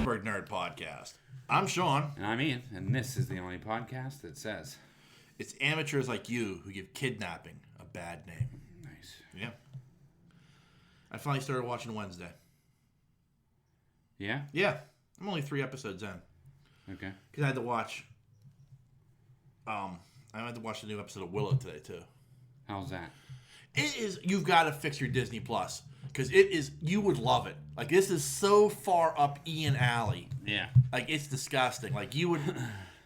Pittsburgh Nerd Podcast. I'm Sean. And I'm Ian, and this is the only podcast that says It's amateurs like you who give kidnapping a bad name. nice. Yeah. I finally started watching Wednesday. Yeah? Yeah. I'm only 3 episodes in. Okay. Because I had to watch... I had to watch the new episode of Willow today, too. How's that? It is... You've got to fix your Disney Plus. Because it is... You would love it. Like, this is so far up Ian Alley. Yeah. Like, it's disgusting. Like, you would...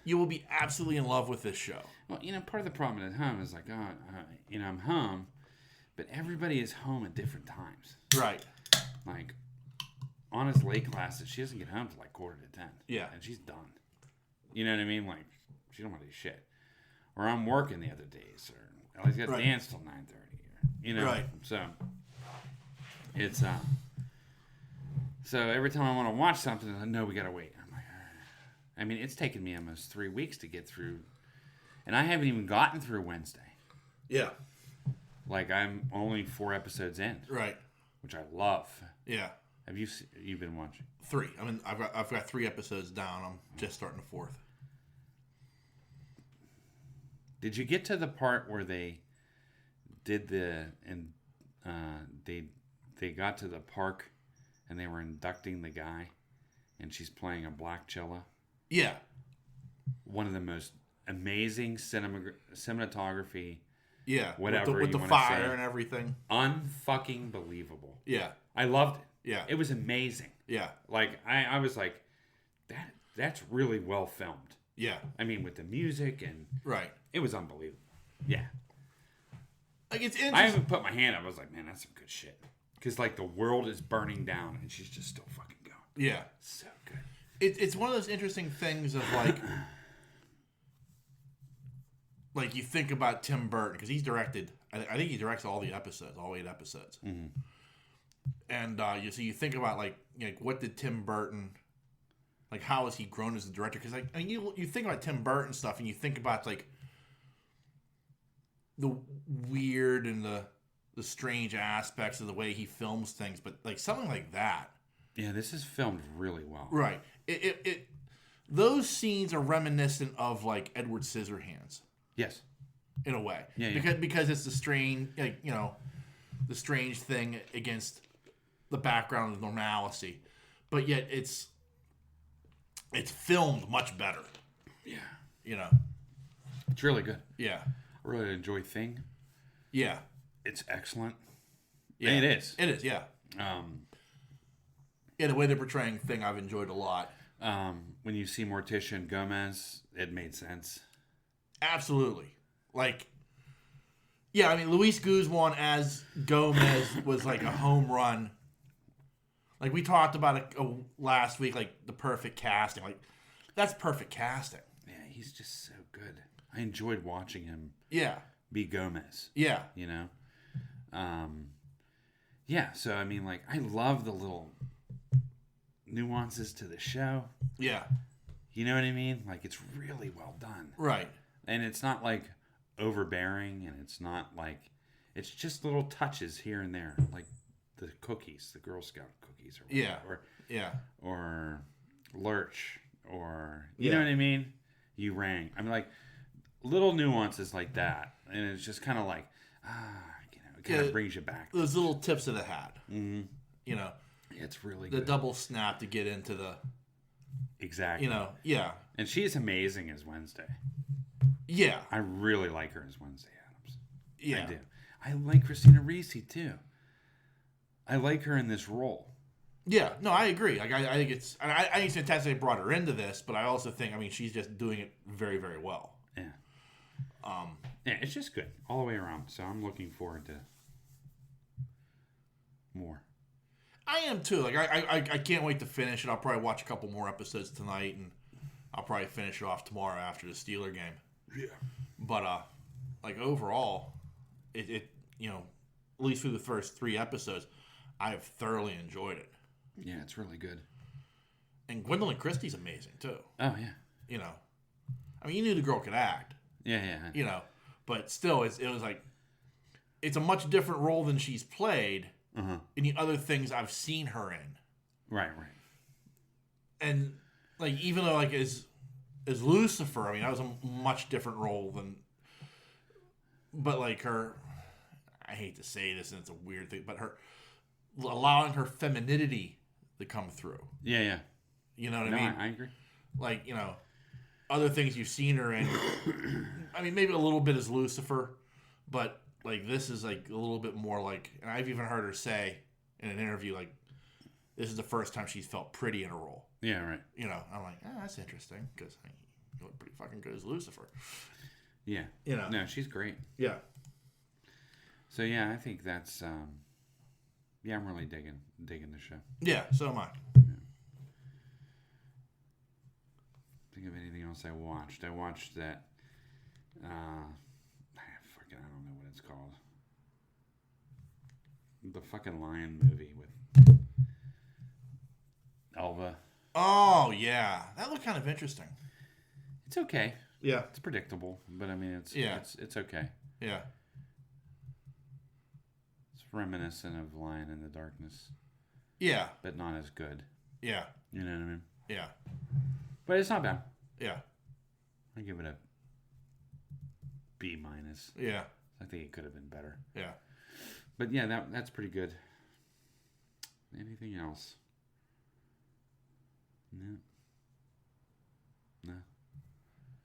You will be absolutely in love with this show. Well, part of the problem at home is like, I'm home, but everybody is home at different times. Right. Like, Anna's late classes, she doesn't get home till like 9:45. Yeah. And she's done. You know what I mean? Like, she don't want to do shit. Or I'm working the other days, or I got to dance till 9:30. Right. So, it's, so every time I want to watch something, I know we got to wait. I'm like, I mean, it's taken me almost 3 weeks to get through, and I haven't even gotten through Wednesday. Yeah. Like, I'm only 4 episodes in. Right. Which I love. Yeah. Have you've been watching? 3. I mean, I've got 3 episodes down. I'm just starting the 4th. Did you get to the part where they did they got to the park and they were inducting the guy and she's playing a black cello? Yeah. One of the most amazing cinematography. Yeah. Whatever with the you wanna fire say. and everything. Unfucking believable. Yeah. I loved it. Yeah. It was amazing. Yeah. Like I was like, that's really well filmed. Yeah. I mean, with the music and Right. it was unbelievable. Yeah. Like, it's I interesting. haven't put my hand up. I was like, man, that's some good shit. Because, like, the world is burning down and she's just still fucking going. Yeah. So good. It's one of those interesting things of, like you think about Tim Burton, because he's directed, I think he directs all the episodes, all 8 episodes. Mm-hmm. And you think about, like, what did Tim Burton, like, how has he grown as a director? Because, like, I mean, you think about Tim Burton stuff and you think about, like, the weird and the strange aspects of the way he films things, but, like, something like that. Yeah, this is filmed really well. Right. Those scenes are reminiscent of, like, Edward Scissorhands. Yes. In a way. Yeah. Because it's the strange, like, the strange thing against the background of normalcy. But yet it's filmed much better. Yeah. It's really good. Yeah. I really enjoy Thing. Yeah. It's excellent. Yeah. And it is. It is, yeah. Yeah, the way they're portraying Thing I've enjoyed a lot. When you see Morticia and Gomez, it made sense. Absolutely. Like, yeah, I mean, Luis Guzman as Gomez was like a home run. Like, we talked about it last week, like, the perfect casting. Like, that's perfect casting. Yeah, he's just so good. I enjoyed watching him Yeah. be Gomez. Yeah. Yeah, so, I mean, like, I love the little nuances to the show. Yeah. You know what I mean? Like, it's really well done. Right. And it's not, like, overbearing, and it's not, like... It's just little touches here and there. Like, the cookies, the Girl Scout cookies. Or whatever, Yeah. Or Lurch, or... You know what I mean? You rang. I mean, like, little nuances like that. And it's just kind of like, it kind of brings you back. Those little tips of the hat. Mm-hmm. It's really the good. double snap to get into the... Exactly. Yeah. And she is amazing as Wednesday. Yeah. I really like her as Wednesday Addams. Yeah. I do. I like Christina Ricci, too. I like her in this role. Yeah. No, I agree. Like, I think it's... I think it's fantastic they brought her into this, but I also think, I mean, she's just doing it very, very well. Yeah. Yeah, it's just good all the way around. So I'm looking forward to more. I am too. Like, I can't wait to finish it. I'll probably watch a couple more episodes tonight, and I'll probably finish it off tomorrow after the Steeler game. Yeah. But like, overall, it at least through the first 3 episodes, I have thoroughly enjoyed it. Yeah, it's really good. And Gwendolyn Christie's amazing too. Oh yeah. I mean, you knew the girl could act. Yeah. But still, it was like, it's a much different role than she's played in the other things I've seen her in. Right. and like even though like as Lucifer, I mean that was a much different role than, but like her, I hate to say this and it's a weird thing, but her allowing her femininity to come through. Yeah. You know what No, I mean? I agree. Like, you know, other things you've seen her in. I mean, maybe a little bit as Lucifer, but like this is like a little bit more like, and I've even heard her say in an interview, like, this is the first time she's felt pretty in a role. Yeah, right. You know, I'm like, that's interesting because you look pretty fucking good as Lucifer. Yeah. You know. No, she's great. Yeah. So yeah, I think that's yeah, I'm really digging the show. Yeah, so am I. Think of anything else I watched. I watched that I don't know what it's called. The fucking Lion movie with Elva. Oh, yeah. That looked kind of interesting. It's okay. Yeah. It's predictable, but I mean it's okay. Yeah. It's reminiscent of Lion in the Darkness, Yeah. but not as good. Yeah. You know what I mean? Yeah. But it's not bad. Yeah. I give it a B minus. Yeah. I think it could have been better. Yeah. But yeah, that's pretty good. Anything else? No.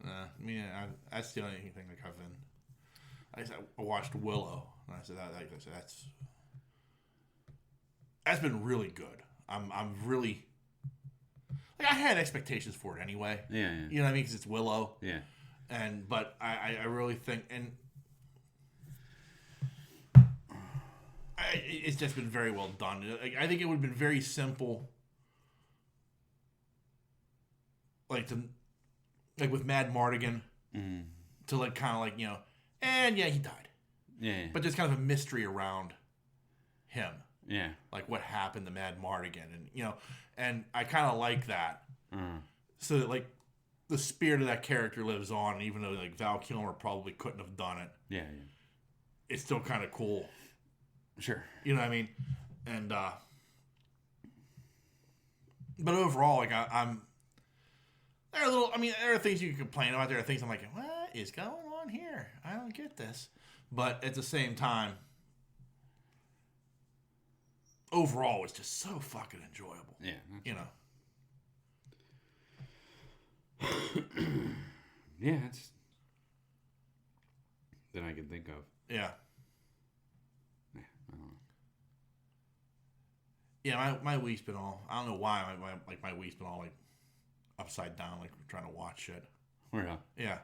I mean, that's the only thing like I've been. I watched Willow, and I said that's been really good. I'm really like I had expectations for it anyway. Yeah. You know what I mean? Because it's Willow. Yeah. But I really think it's just been very well done. I think it would have been very simple, like with Mad Mardigan, to like kind of like and yeah, he died. Yeah. But there's kind of a mystery around him. Yeah. Like what happened to Mad Mardigan, and I kind of like that. So that like the spirit of that character lives on, and even though like Val Kilmer probably couldn't have done it. Yeah. It's still kind of cool. Sure. You know what I mean? And but overall, like I'm there are there are things you can complain about. There are things I'm like, what is going on here? I don't get this. But at the same time, overall, it's just so fucking enjoyable. Yeah. You know. Yeah, it's that I can think of. Yeah. Yeah, I don't know. Yeah, my week's been all. I don't know why my week's been all like upside down, like trying to watch shit. Yeah. Yeah.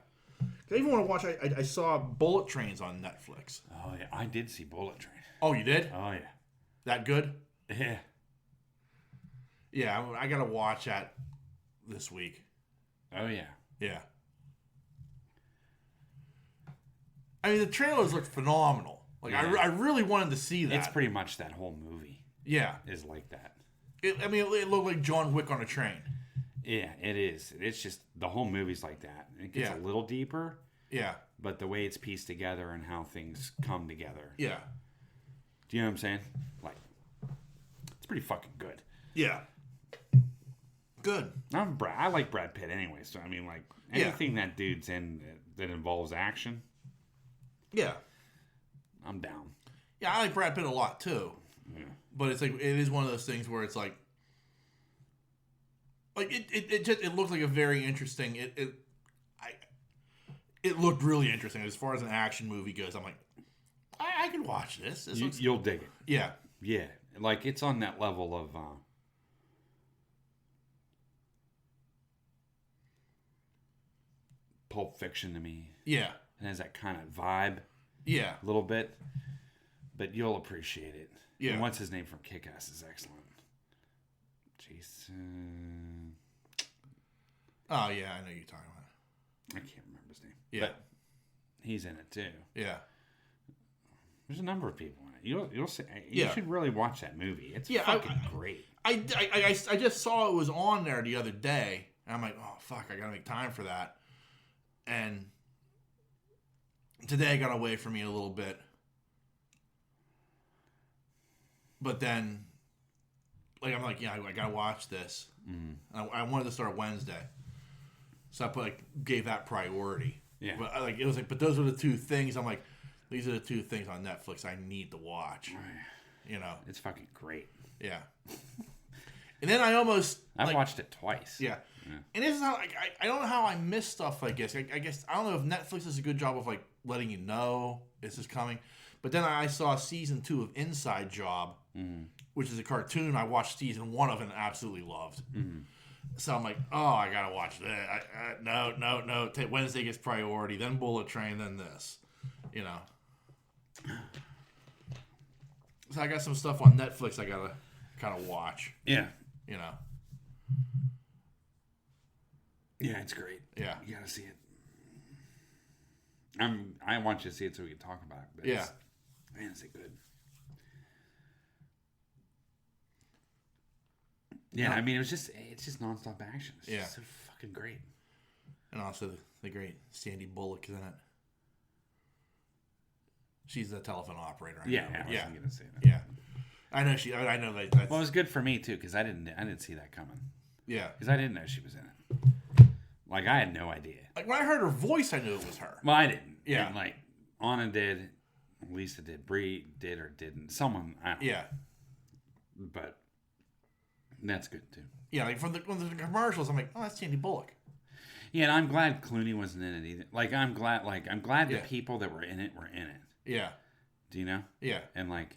I even want to watch. I saw Bullet Trains on Netflix. Oh yeah, I did see Bullet Train. Oh, you did? Oh yeah. That good? Yeah. Yeah, I gotta watch that this week. Oh yeah. Yeah. I mean, the trailers look phenomenal. Like Yeah. I really wanted to see that. It's pretty much that whole movie Yeah. is like that. It looked like John Wick on a train. Yeah, it is. It's just the whole movie's like that. It gets Yeah. a little deeper, Yeah. but the way it's pieced together and how things come together. Yeah. Do you know what I'm saying? Like, it's pretty fucking good. Yeah. Good. I like Brad Pitt anyway, so I mean, like anything that dude's in that involves action, Yeah. I'm down. Yeah, I like Brad Pitt a lot too. Yeah. But it's like it is one of those things where it's like it looked like a very interesting it looked really interesting as far as an action movie goes. I'm like, I can watch this. You'll dig it. Yeah. Yeah, like it's on that level of Pulp Fiction to me. Yeah. It has that kind of vibe, Yeah. a little bit, but you'll appreciate it. Yeah. And what's his name from Kick-Ass is excellent. Jason. Oh yeah, I know you're talking about. I can't remember his name. Yeah. But he's in it too. Yeah. There's a number of people in it. You'll see. You Yeah. should really watch that movie. It's Yeah, fucking great. I just saw it was on there the other day, and I'm like, oh fuck, I gotta make time for that. And today got away from me a little bit, but then like I'm like, yeah, I gotta watch this. I wanted to start Wednesday, so I gave that priority. Yeah. But it was like, but those were the two things. I'm like, these are the two things on Netflix I need to watch. You know, It's fucking great. yeah. And then I've watched it twice. Yeah. And this is how I don't know how I miss stuff. I guess I don't know if Netflix does a good job of like letting you know this is coming. But then I saw season 2 of Inside Job, which is a cartoon. I watched season 1 of it and absolutely loved. So I'm like, oh, I gotta watch that. No. Wednesday gets priority, then Bullet Train, then this. You know. So I got some stuff on Netflix I gotta kind of watch. Yeah. You know. Yeah, it's great. Yeah. You gotta see it. I want you to see it so we can talk about it. But Yeah. Man, is it good. Yeah, I mean, it's just nonstop action. It's just so fucking great. And also the great Sandy Bullock is in it. She's the telephone operator. I wasn't gonna say that. Yeah, I know she. I know that. That's, Well, it was good for me too because I didn't see that coming. Yeah, Because I didn't know she was in it. Like I had no idea. like when I heard her voice, I knew it was her. Well, I didn't. Yeah. And like Anna did, Lisa did, Bree did or didn't. Someone. I don't know. Yeah, But that's good too. yeah. Like from the commercials, I'm like, oh, that's Sandy Bullock. Yeah, and I'm glad Clooney wasn't in it either. Like I'm glad the Yeah. people that were in it were in it. Yeah, Do you know? yeah, And like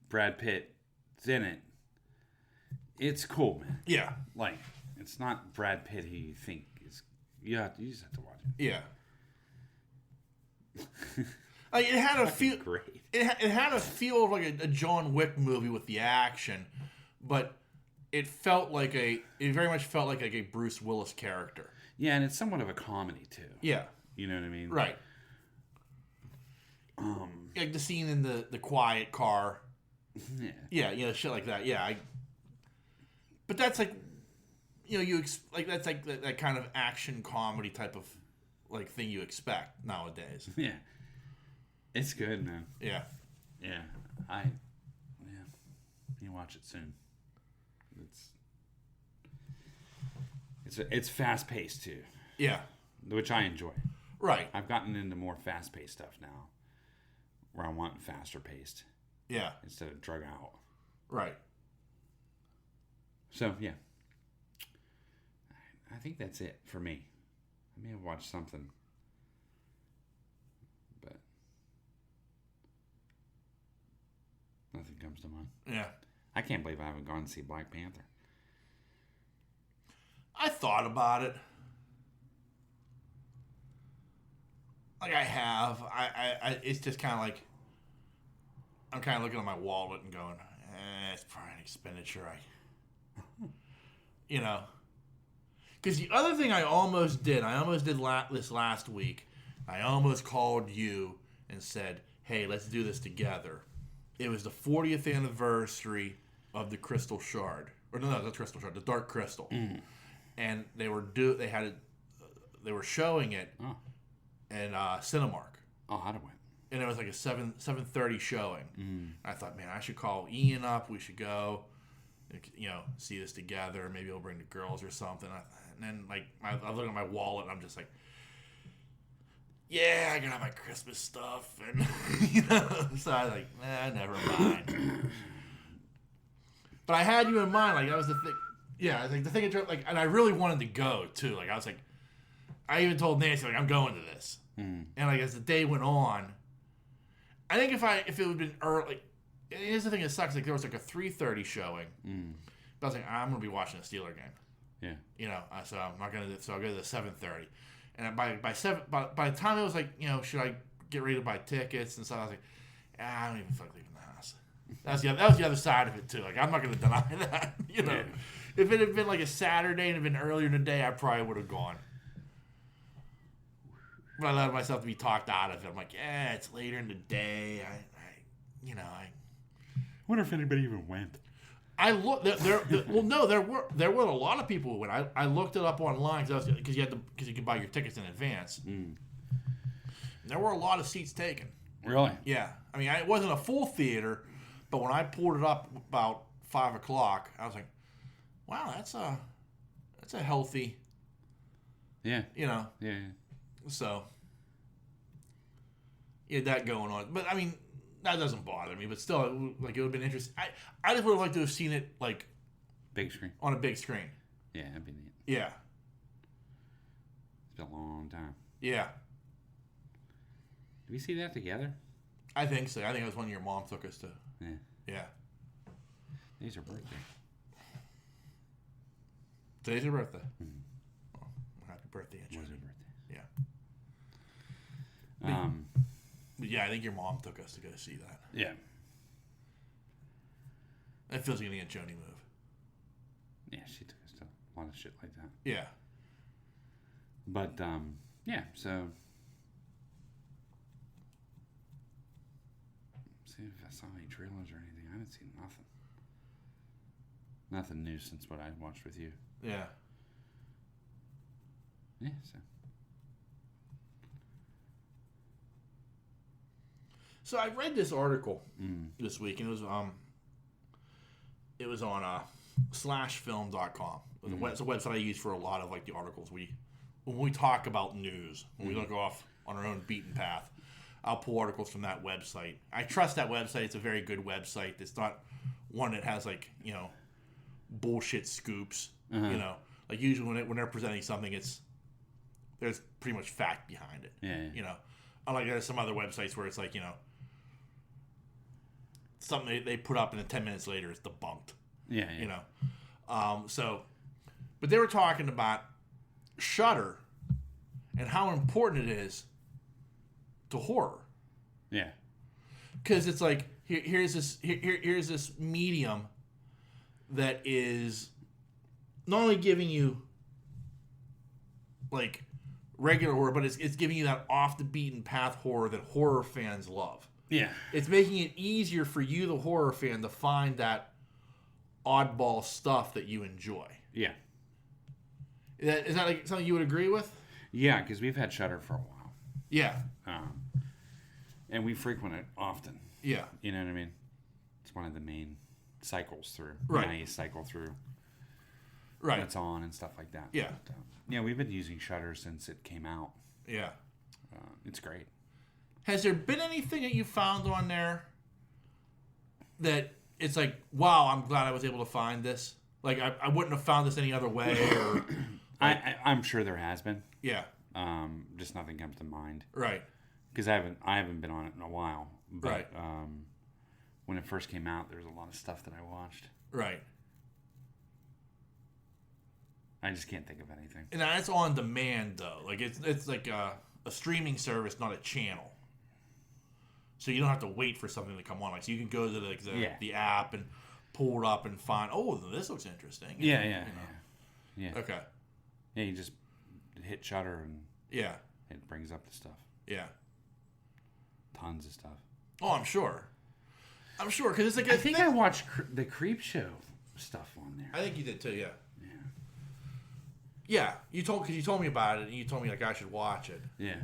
Brad Pitt's in it. It's cool, man. yeah, Like it's not Brad Pitt who you think is. You just have to watch it. yeah. Like it had a feel. Great. It had a feel of like a John Wick movie with the action, but it very much felt like a Bruce Willis character. Yeah, and it's somewhat of a comedy too. Yeah, You know what I mean? right. Like the scene in the quiet car. Yeah. Yeah, shit like that. Yeah, but that's like, that's like that kind of action comedy type of like thing you expect nowadays. Yeah. It's good, man. Yeah, Yeah. You watch it soon. It's fast paced too, yeah, which I enjoy. right. I've gotten into more fast paced stuff now, where I want faster paced Yeah, instead of drug out. right. So yeah, I think that's it for me. I may have watched something, but nothing comes to mind. Yeah, I can't believe I haven't gone to see Black Panther. I thought about it. Like I have. I it's just kind of like I'm kind of looking at my wallet and going, it's probably an expenditure. Because the other thing I almost did this last week. I almost called you and said, hey, let's do this together. It was the 40th anniversary of the Crystal Shard. Or no, that's Crystal Shard, the Dark Crystal. And they were showing it in Cinemark. Oh, how'd it went? And it was like a 7:30 showing. I thought, man, I should call Ian up. We should go, see this together. Maybe he'll bring the girls or something. And then, like, I look at my wallet, and I'm just like, yeah, I got my Christmas stuff. And, so I was like, never mind. But I had you in mind. Like, that was the thing. Yeah, like the thing, like, and I really wanted to go, too. Like, I was like, I even told Nancy, like, I'm going to this. And, like, as the day went on, I think if it would have been early, like, here's the thing that sucks. Like, there was like a 3:30 showing. But I was like, I'm going to be watching a Steeler game. Yeah. So I'm not going to, so I'll go to the 7:30. And by the time it was like, should I get ready to buy tickets and stuff, I was like, I don't even feel like leaving the house. That was the other side of it, too. Like, I'm not going to deny that, Yeah. If it had been like a Saturday and it had been earlier in the day, I probably would have gone. But I allowed myself to be talked out of it. I'm like, it's later in the day. I Wonder if anybody even went. I looked. There were a lot of people who went. I looked it up online because you could buy your tickets in advance. There were a lot of seats taken. Really? Yeah, I mean, it wasn't a full theater, But when I pulled it up about 5 o'clock, I was like, wow, that's a healthy, Yeah. Yeah. So, yeah, that going on. But I mean, that doesn't bother me. But still, it would have been interesting. I just would have liked to have seen it big screen on a big screen. Yeah, that'd be neat. Yeah. It's been a long time. Yeah. Did we see that together? I think so. I think it was when your mom took us to. Yeah. Yeah. Today's her birthday. Today's her birthday. Mm-hmm. Oh, happy birthday, Aunt Was her Jody. birthday? Yeah. But yeah, I think your mom took us to go see that. Yeah. That feels like an Aunt Jody move. Yeah, she took us to a lot of shit like that. Yeah. But yeah, so see if I saw any trailers or anything. I didn't see nothing. Nothing new since what I watched with you. Yeah. Yeah, so So I read this article this week, and it was on /film.com. It's a website I use for a lot of the articles. When we talk about news, when we look off on our own beaten path, I'll pull articles from that website. I trust that website. It's a very good website. It's not one that has bullshit scoops. Usually when they're presenting something, there's pretty much fact behind it. yeah. Unlike there's some other websites where it's something they put up and then 10 minutes later it's debunked. Yeah. But they were talking about Shudder and how important it is to horror. Yeah. Because it's here's this medium that is not only giving you regular horror, but it's giving you that off the beaten path horror that horror fans love. Yeah. It's making it easier for you, the horror fan, to find that oddball stuff that you enjoy. Yeah. Is that something you would agree with? Yeah, because we've had Shudder for a while. Yeah. And we frequent it often. Yeah. You know what I mean? It's one of the main cycles through. Right. You cycle through. Right. What's on and stuff like that. Yeah. But, yeah, we've been using Shudder since it came out. Yeah. It's great. Has there been anything that you found on there that it's wow, I'm glad I was able to find this? I wouldn't have found this any other way. Or I'm sure there has been. Yeah. Just nothing comes to mind. Right. Because I haven't been on it in a while. But, right. When it first came out, there was a lot of stuff that I watched. Right. I just can't think of anything. And that's on demand though. It's like a streaming service, not a channel. So you don't have to wait for something to come on. So you can go to the app and pull it up and find, this looks interesting. Yeah. Okay. Yeah, you just hit Shudder and it brings up the stuff. Yeah. Tons of stuff. Oh, I'm sure. Because it's I think I watched the Creep Show stuff on there. I think you did too. Yeah. Yeah. You told me about it, and you told me I should watch it. Yeah.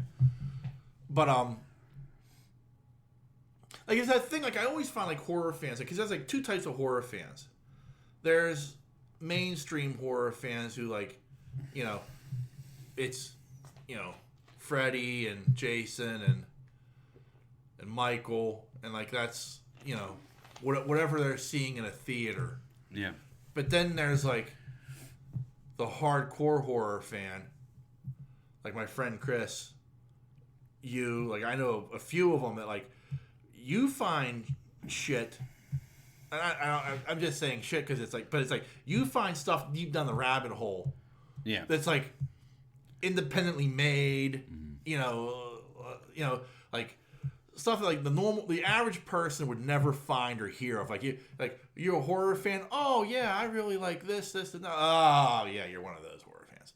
But it's that thing. I always find horror fans, because there's two types of horror fans. There's mainstream horror fans who it's Freddy and Jason and Michael and that's whatever they're seeing in a theater. Yeah. But then there's the hardcore horror fan, my friend Chris. I know a few of them that you find shit. And I'm just saying shit because it's you find stuff deep down the rabbit hole. Yeah. That's independently made. Stuff the average person would never find or hear of. You're a horror fan. Oh yeah, I really like this, and that. Oh yeah, you're one of those horror fans.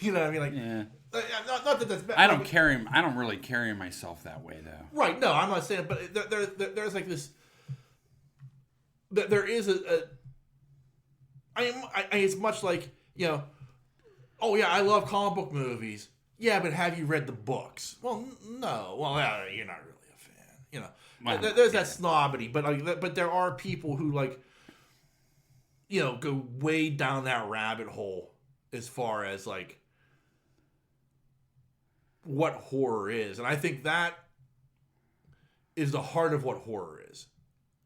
You know what I mean? Yeah. Not that that's bad. I don't really carry myself that way though. Right. No, I'm not saying. But there's this. There is it's much oh yeah, I love comic book movies. Yeah, but have you read the books? Well, no. Well, you're not really a fan. you know, Well, there's that snobbity, but like, but there are people who like, you know, go way down that rabbit hole as far as like what horror is, and I think that is the heart of what horror is.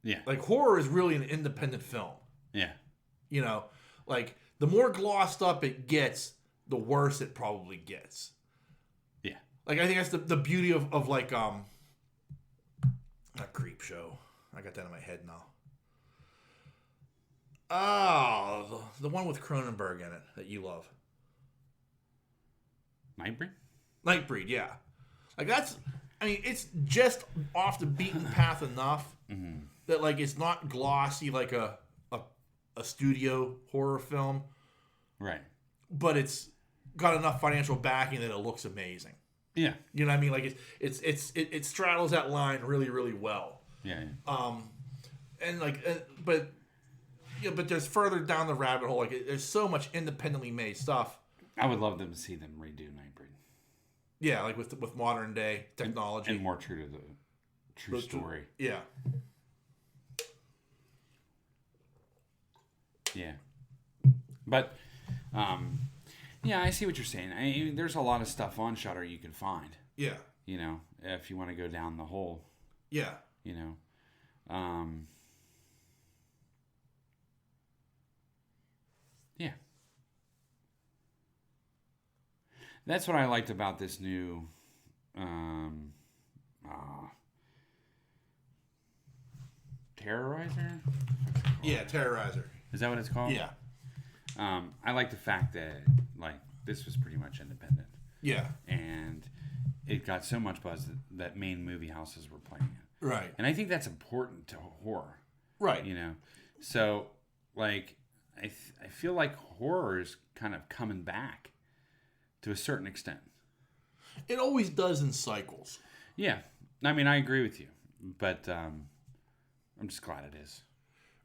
Yeah. Like horror is really an independent film. Yeah. You know, like the more glossed up it gets, the worse it probably gets. Yeah. Like I think that's the beauty of like a Creep Show. I got that in my head now. Oh, the one with Cronenberg in it that you love. Nightbreed? Nightbreed, yeah. Like that's, I mean, it's just off the beaten path enough that like it's not glossy like a studio horror film, Right. but it's got enough financial backing that it looks amazing. Yeah. You know what I mean? Like it straddles that line really, really well. Yeah. Yeah. And like, but yeah, but there's further down the rabbit hole. Like, there's so much independently made stuff. I would love them to see them redo Nightbreed. Yeah, like with modern day technology And more true to the true story. Yeah, Yeah. But, yeah, I see what you're saying. I mean, there's a lot of stuff on Shudder you can find. yeah, You know, if you want to go down the hole. yeah. You know. Yeah. That's what I liked about this new Terrorizer? Yeah, Terrorizer. Is that what it's called? Yeah, I like the fact that like this was pretty much independent. yeah, And it got so much buzz that main movie houses were playing it. right, And I think that's important to horror. right. You know, so like I feel like horror is kind of coming back to a certain extent. It always does in cycles. Yeah, I mean I agree with you, but I'm just glad it is.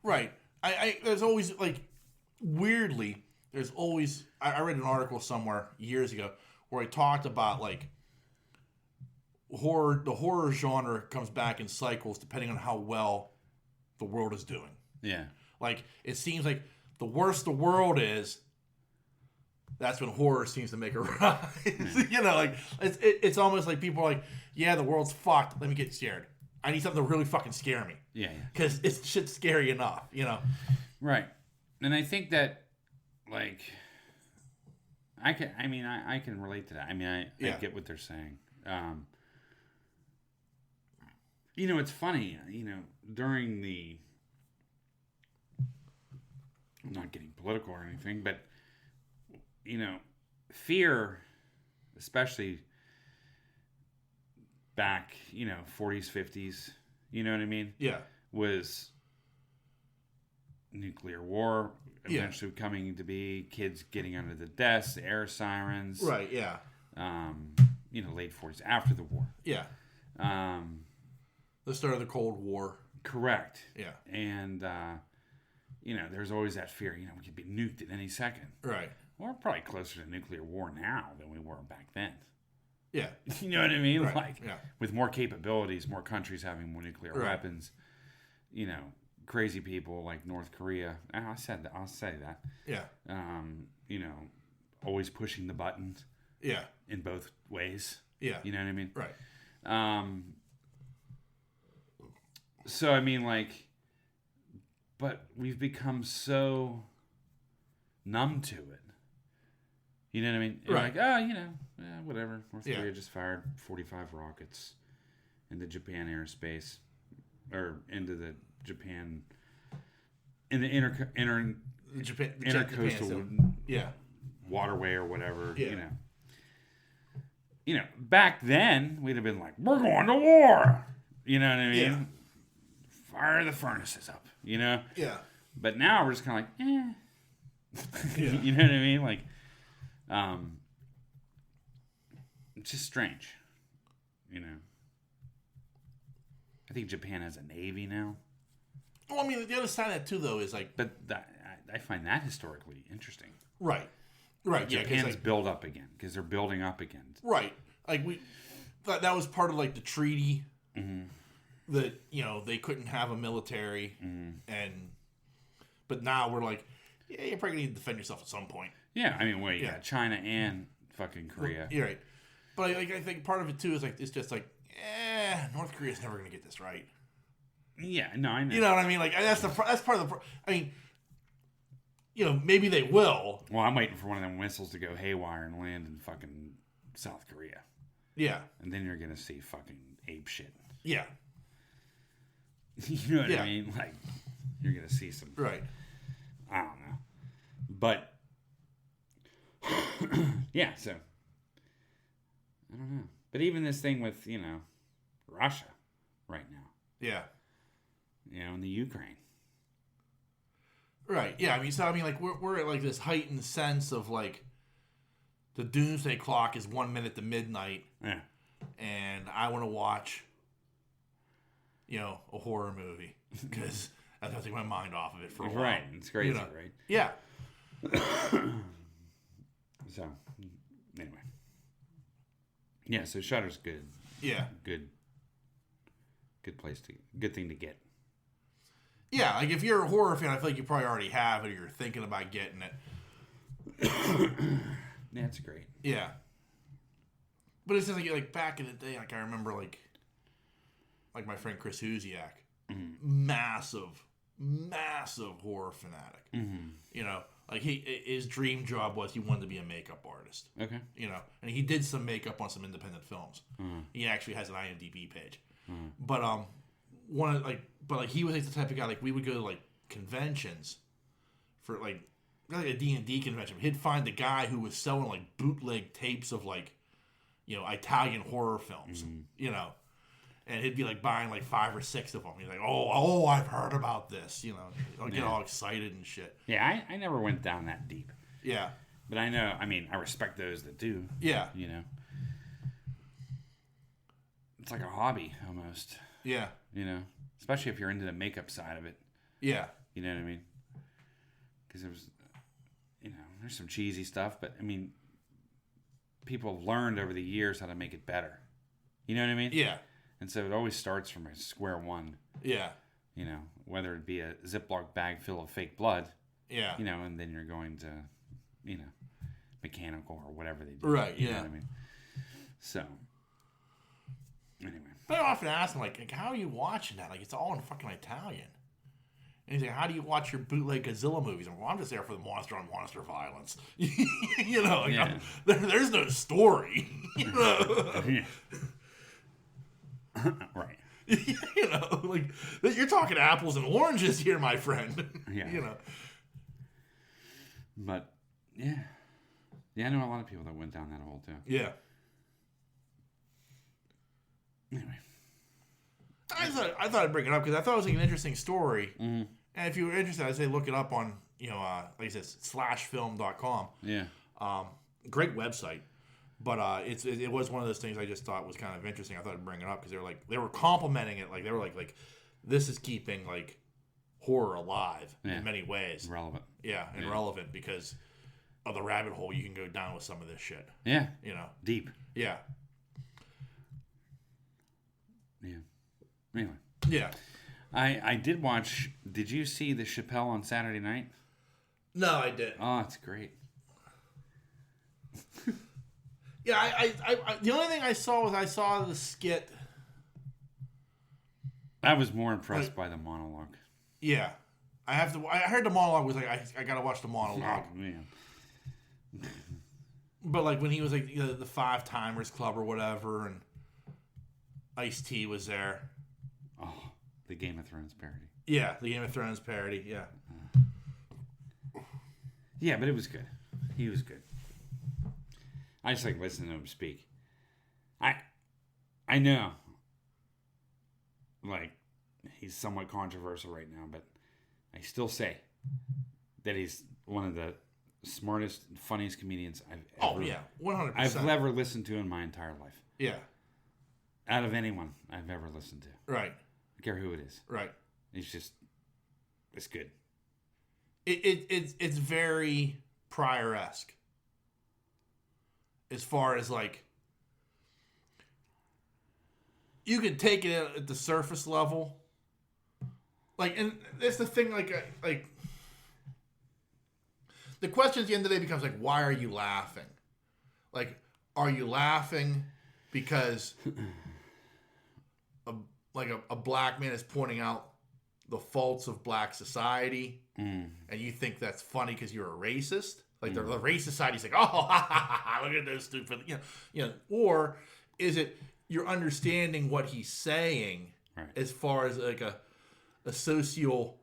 Right. I there's always like weirdly there's always I read an article somewhere years ago where I talked about like the horror genre comes back in cycles depending on how well the world is doing. Yeah, Like it seems like the worse the world is, that's when horror seems to make a rise. You know, like it's almost like people are like, yeah, the world's fucked. Let me get scared. I need something to really fucking scare me. yeah. Because it's shit's scary enough, you know. Right. And I think that like I can relate to that. I mean I get what they're saying. You know, it's funny, you know, during the I'm not getting political or anything, but you know, fear, especially back, you know, 40s, 50s, you know what I mean? Yeah. Was nuclear war Yeah. eventually coming to be, kids getting under the desks, air sirens. Right, yeah. You know, late 40s, after the war. Yeah. The start of the Cold War. Correct. Yeah. And, you know, there's always that fear, you know, we could be nuked at any second. Right. We're probably closer to nuclear war now than we were back then. Yeah. You know what I mean? Right. Like, yeah. with more capabilities, more countries having more nuclear Right. weapons, you know, crazy people like North Korea. I'll say that. Yeah. You know, always pushing the buttons Yeah. in both ways. Yeah. You know what I mean? Right. So, I mean, like, but we've become so numb to it. You know what I mean? You're Right. like, oh, you know, whatever. North Yeah. Korea just fired 45 rockets into Japan airspace, or into the Japan, in the Japan, intercoastal yeah. waterway or whatever. Yeah. You know, back then we'd have been like, we're going to war. You know what I mean? Yeah. Fire the furnaces up. You know. Yeah. But now we're just kind of like, eh. Yeah. You know what I mean? Like, it's just strange. You know. I think Japan has a navy now. Well, I mean, the other side of that too, though, is like But I find that historically interesting. right, right, yeah, Japan's because build up again because they're building up again. right, like that was part of like the treaty that they couldn't have a military, but now we're like, yeah, you're probably gonna need to defend yourself at some point. Yeah, I mean, wait, yeah, China and fucking Korea. You're right, but like I think part of it too is like it's just like, North Korea's never gonna get this right. Yeah, no, I know. You know what I mean? Like that's part of the. I mean, maybe they will. Well, I'm waiting for one of them missiles to go haywire and land in fucking South Korea. Yeah. And then you're gonna see fucking ape shit. Yeah. You know what I mean? Like, you're gonna see some. Right. I don't know, but yeah. So I don't know. But even this thing with Russia right now. Yeah. In the Ukraine. Right. Yeah. I mean, like we're at like this heightened sense of like the doomsday clock is 1 minute to midnight. Yeah. And I want to watch, a horror movie because that's gonna take my mind off of it for a while. Right. It's crazy, right? Yeah. So, anyway. Yeah. So Shudder's good. Yeah. Good thing to get. Yeah, like if you're a horror fan, I feel like you probably already have it or you're thinking about getting it. Yeah, it's great. Yeah. But it's just like back in the day, like I remember like my friend Chris Huziak, massive horror fanatic. Mm-hmm. Like his dream job was he wanted to be a makeup artist. Okay. And he did some makeup on some independent films. Mm-hmm. He actually has an IMDb page. Mm-hmm. But he was like the type of guy like we would go to like conventions for like a D&D convention. He'd find the guy who was selling like bootleg tapes of like Italian horror films. Mm-hmm. And he'd be like buying like 5 or 6 of them. He's like, oh, I've heard about this. I'll get all excited and shit. Yeah, I never went down that deep. Yeah, but I know. I mean, I respect those that do. Yeah, it's like a hobby almost. Yeah. Especially if you're into the makeup side of it. Yeah. You know what I mean? Because there was, there's some cheesy stuff, but I mean, people have learned over the years how to make it better. You know what I mean? Yeah. And so it always starts from a square one. Yeah. Whether it be a Ziploc bag full of fake blood. Yeah. And then you're going to, mechanical or whatever they do. Right, You know what I mean? So, anyway. But I often ask him, like, how are you watching that? Like, it's all in fucking Italian. And he's like, how do you watch your bootleg Godzilla movies? And well, I'm just there for the monster on monster violence. There's no story. Right. Like, you're talking apples and oranges here, my friend. Yeah. But, yeah. Yeah, I know a lot of people that went down that hole, too. Yeah. Anyway. I thought I'd bring it up because I thought it was like an interesting story. Mm-hmm. And if you were interested, I'd say look it up on, like I said, /film.com. Yeah. Great website. But it was one of those things I just thought was kind of interesting. I thought I'd bring it up because they were complimenting it. Like they were like this is keeping like horror alive in many ways. Relevant. Yeah, and relevant because of the rabbit hole you can go down with some of this shit. Yeah. Deep. Yeah. Yeah. Anyway. Yeah. I did watch. Did you see the Chappelle on Saturday night? No, I didn't. Oh, it's great. Yeah, I the only thing I saw was the skit. I was more impressed by the monologue. Yeah, I heard the monologue was like I gotta watch the monologue. Oh, man. But like when he was like the Five Timers Club or whatever, and Ice-T was there. Oh, the Game of Thrones parody. Yeah, the Game of Thrones parody. Yeah. Yeah, but it was good. He was good. I just like listening to him speak. I know, like, he's somewhat controversial right now, but I still say that he's one of the smartest, funniest comedians I've ever. 100%. I've ever listened to in my entire life. Yeah. Out of anyone I've ever listened to. Right. I don't care who it is. Right. It's good. It's very Pryor-esque. As far as like you can take it at the surface level. Like, and that's the thing, like the question at the end of the day becomes like, why are you laughing? Like, are you laughing because a black man is pointing out the faults of black society, and you think that's funny because you're a racist? Like the racist society's like, oh, look at those stupid, or is it you're understanding what he's saying as far as like a social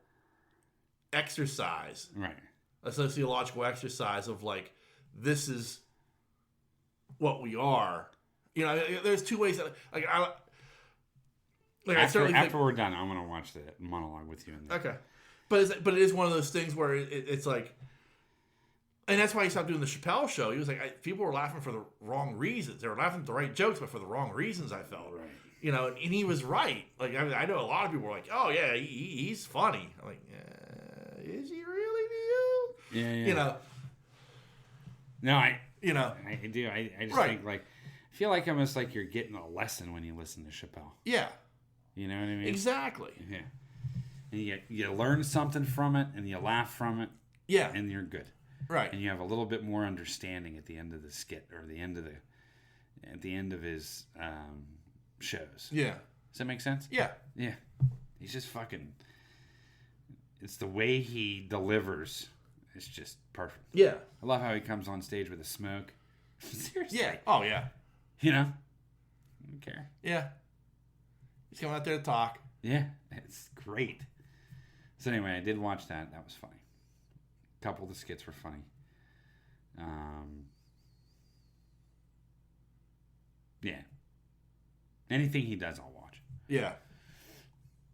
exercise, right? A sociological exercise of like, this is what we are. There's two ways that after we're done, I'm gonna watch the monologue with you. Okay, but it is one of those things where it's like, and that's why he stopped doing the Chappelle show. He was like, people were laughing for the wrong reasons. They were laughing at the right jokes, but for the wrong reasons. I felt and he was right. Like I know a lot of people were like, oh yeah, he's funny. I'm like, is he really to you? Yeah. No, I do. I just Right. think like, I feel like almost like you're getting a lesson when you listen to Chappelle. Yeah. You know what I mean? Exactly. Yeah. And you learn something from it, and you laugh from it. Yeah. And you're good. Right. And you have a little bit more understanding at the end of the skit or at the end of his shows. Yeah. Does that make sense? Yeah. Yeah. He's just fucking. It's the way he delivers. It's just perfect. Yeah. I love how he comes on stage with a smoke. Seriously. Yeah. Oh yeah. You know? I don't care. Yeah. He's coming out there to talk. Yeah. It's great. So anyway, I did watch that. That was funny. A couple of the skits were funny. Yeah. Anything he does, I'll watch. Yeah.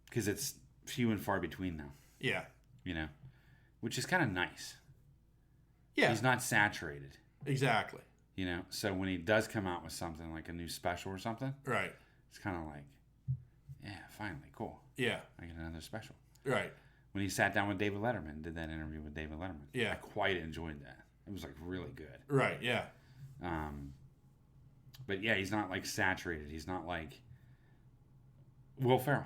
Because it's few and far between now. Yeah. You know? Which is kind of nice. Yeah. He's not saturated. Exactly. You know? So when he does come out with something like a new special or something, right, it's kind of like, yeah, finally, cool. Yeah. I get another special. Right. When he sat down with David Letterman, did that interview with David Letterman. Yeah. I quite enjoyed that. It was like really good. Right, yeah. But yeah, he's not like saturated. He's not like Will Ferrell.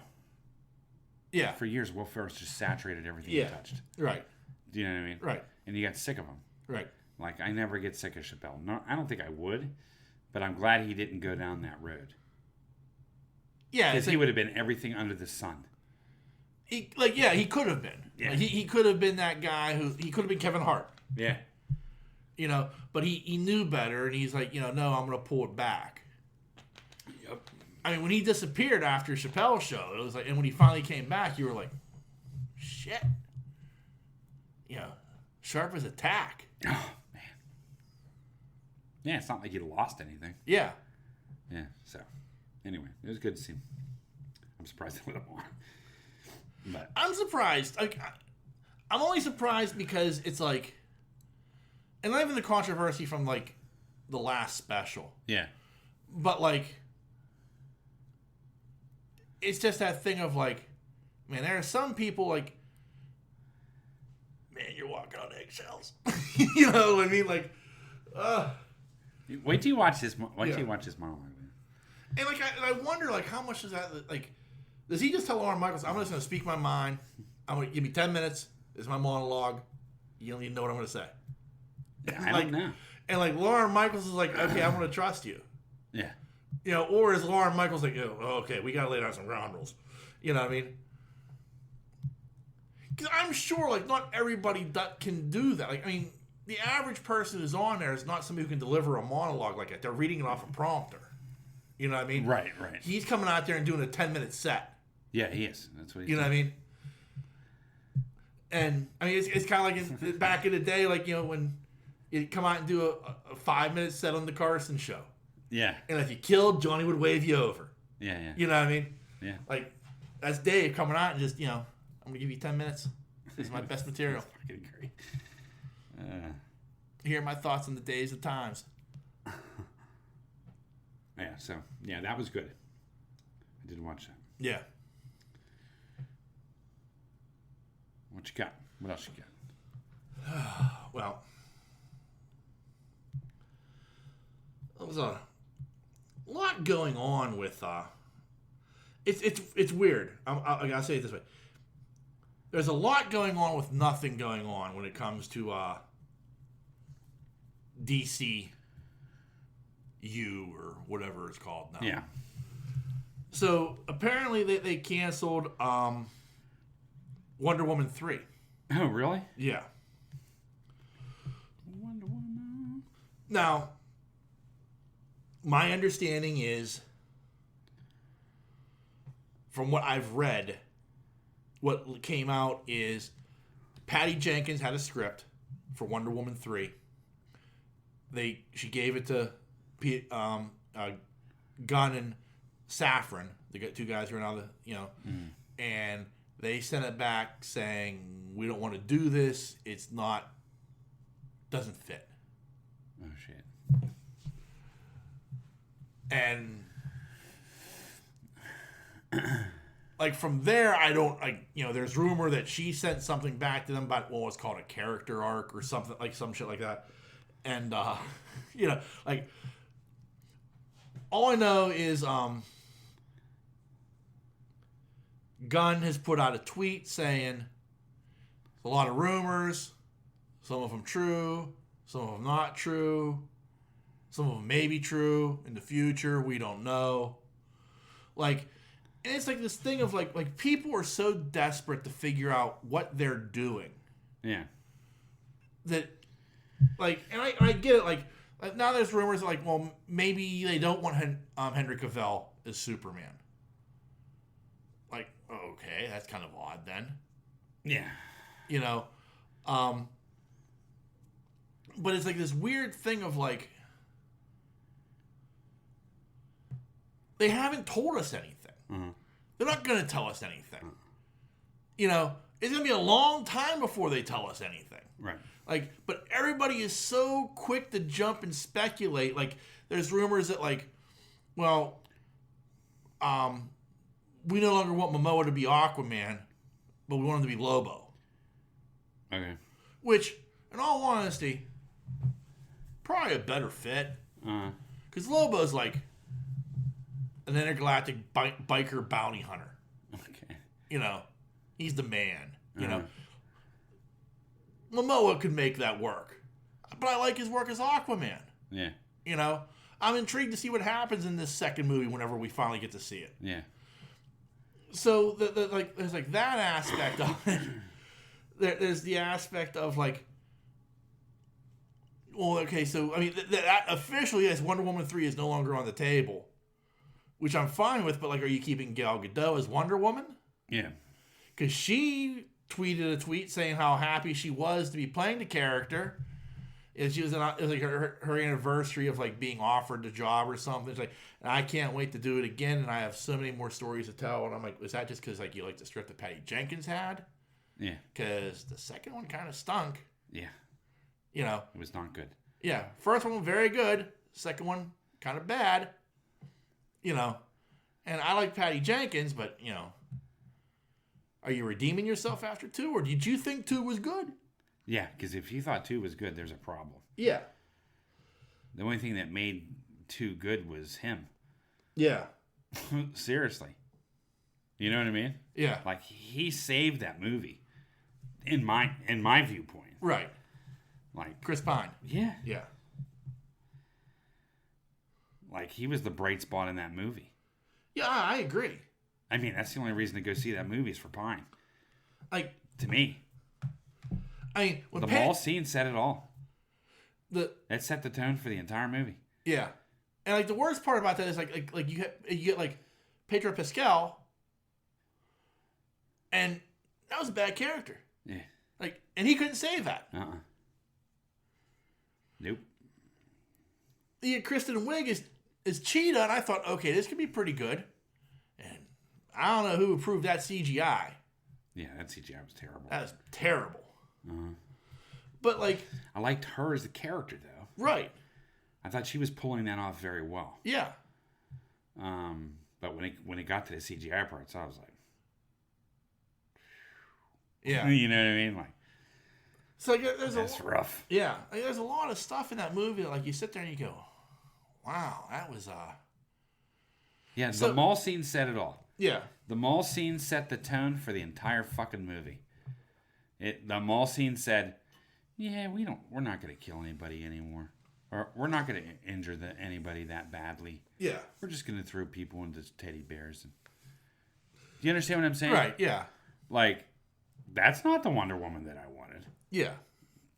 Yeah. For years, Will Ferrell's just saturated everything Yeah. he touched. Right. Do you know what I mean? Right. And you got sick of him. Right. Like, I never get sick of Chappelle. No, I don't think I would, but I'm glad he didn't go down that road. Yeah. Because he would have been everything under the sun. He could have been. Yeah. Like, he could have been that guy he could have been Kevin Hart. Yeah. But he knew better, and he's like, no, I'm going to pull it back. Yep. I mean, when he disappeared after Chappelle's show, it was like, and when he finally came back, you were like, shit. Sharp as a tack. Oh, man. Yeah, it's not like he lost anything. Yeah. Yeah, so. Anyway, it was good to see him. I'm surprised they let him on. But I'm surprised. Like, I'm only surprised because it's like, and not even the controversy from like the last special, yeah. but like, it's just that thing of like, man, there are some people like, man, you're walking on eggshells. You know what I mean? Like, Wait till you watch this. Wait till you watch this monologue. and like, I wonder like how much is that like. Does he just tell Lauren Michaels, I'm just going to speak my mind. I'm going to give me 10 minutes. This is my monologue. You don't even know what I'm going to say. Yeah, I don't know. And like Lauren Michaels is like, okay, I'm going to trust you. Yeah. Or is Lauren Michaels like, okay, we got to lay down some ground rules. You know what I mean? Because I'm sure like not everybody can do that. Like, I mean, the average person who's on there is not somebody who can deliver a monologue like that. They're reading it off a prompter. You know what I mean? Right. He's coming out there and doing a 10-minute set. Yeah, he is. That's what he's You know what I mean? And I mean, it's kind of like back in the day, like when you come out and do a 5-minute set on the Carson show. Yeah. And if you killed, Johnny would wave you over. Yeah. You know what I mean? Yeah. Like that's Dave coming out and just I'm gonna give you 10 minutes. This is my best material. Fucking great. Hear my thoughts on the days and times. Yeah. So that was good. I did watch that. Yeah. What you got? What else you got? Well, there was a lot going on with it's weird. I'll say it this way. There's a lot going on with nothing going on when it comes to DCU or whatever it's called now. Yeah. So apparently they canceled Wonder Woman 3. Oh, really? Yeah. Wonder Woman. Now, my understanding is, from what I've read, what came out is Patty Jenkins had a script for Wonder Woman 3. She gave it to Gunn and Safran, the two guys who are now and they sent it back saying, we don't want to do this. Doesn't fit. Oh, shit. And like from there, I don't there's rumor that she sent something back to them about what's called a character arc or something, like some shit like that. And like all I know is Gunn has put out a tweet saying a lot of rumors, some of them true, some of them not true, some of them may be true in the future, we don't know. Like, and it's like this thing of like people are so desperate to figure out what they're doing. Yeah. That, like, and I get it. Like now there's rumors that, like, well, maybe they don't want Henry Cavill as Superman. Like, okay, that's kind of odd then. Yeah. But it's like this weird thing of like, they haven't told us anything. Mm-hmm. They're not going to tell us anything. It's going to be a long time before they tell us anything. Right. Like, but everybody is so quick to jump and speculate. Like, there's rumors that, like, well, we no longer want Momoa to be Aquaman, but we want him to be Lobo. Okay. Which, in all honesty, probably a better fit. Because Lobo's like an intergalactic biker bounty hunter. Okay. He's the man. Momoa could make that work. But I like his work as Aquaman. Yeah. I'm intrigued to see what happens in this second movie whenever we finally get to see it. Yeah. So there's like that aspect of it. There's the aspect of like, well, okay, so I mean that officially, yes, Wonder Woman 3 is no longer on the table, which I'm fine with. But like, are you keeping Gal Gadot as Wonder Woman? Yeah. Because she tweeted a tweet saying how happy she was to be playing the character. It was like her anniversary of like being offered the job or something. It's like, and I can't wait to do it again, and I have so many more stories to tell. And I'm like, is that just because like you like the script that Patty Jenkins had? Yeah. Because the second one kind of stunk. Yeah. It was not good. Yeah. First one very good. Second one kind of bad. And I like Patty Jenkins, but are you redeeming yourself after 2, or did you think 2 was good? Yeah, because if you thought 2 was good, there's a problem. Yeah. The only thing that made 2 good was him. Yeah. Seriously. You know what I mean? Yeah. Like, he saved that movie in my viewpoint. Right. Like Chris Pine. Yeah. Yeah. Like, he was the bright spot in that movie. Yeah, I agree. I mean, that's the only reason to go see that movie is for Pine. Like, to me. I mean, when the mall scene said it all. It set the tone for the entire movie. Yeah. And like the worst part about that is like you get like Pedro Pascal, and that was a bad character. Yeah. Like, and he couldn't save that. Nope. You get Kristen Wiig as Cheetah, and I thought, okay, this could be pretty good. And I don't know who approved that CGI. Yeah, that CGI was terrible. That was terrible. But like, I liked her as a character, though. Right. I thought she was pulling that off very well. Yeah. But when it got to the CGI parts, I was like, yeah. You know what I mean? Like, so like, that's rough. Yeah. Like, there's a lot of stuff in that movie that, like, you sit there and you go, wow, that was Yeah, the mall scene said it all. Yeah. The mall scene set the tone for the entire fucking movie. The mall scene said, "Yeah, we're not going to kill anybody anymore, or we're not going to injure anybody that badly. Yeah. We're just going to throw people into teddy bears." Do you understand what I'm saying? Right. Yeah. Like, that's not the Wonder Woman that I wanted. Yeah.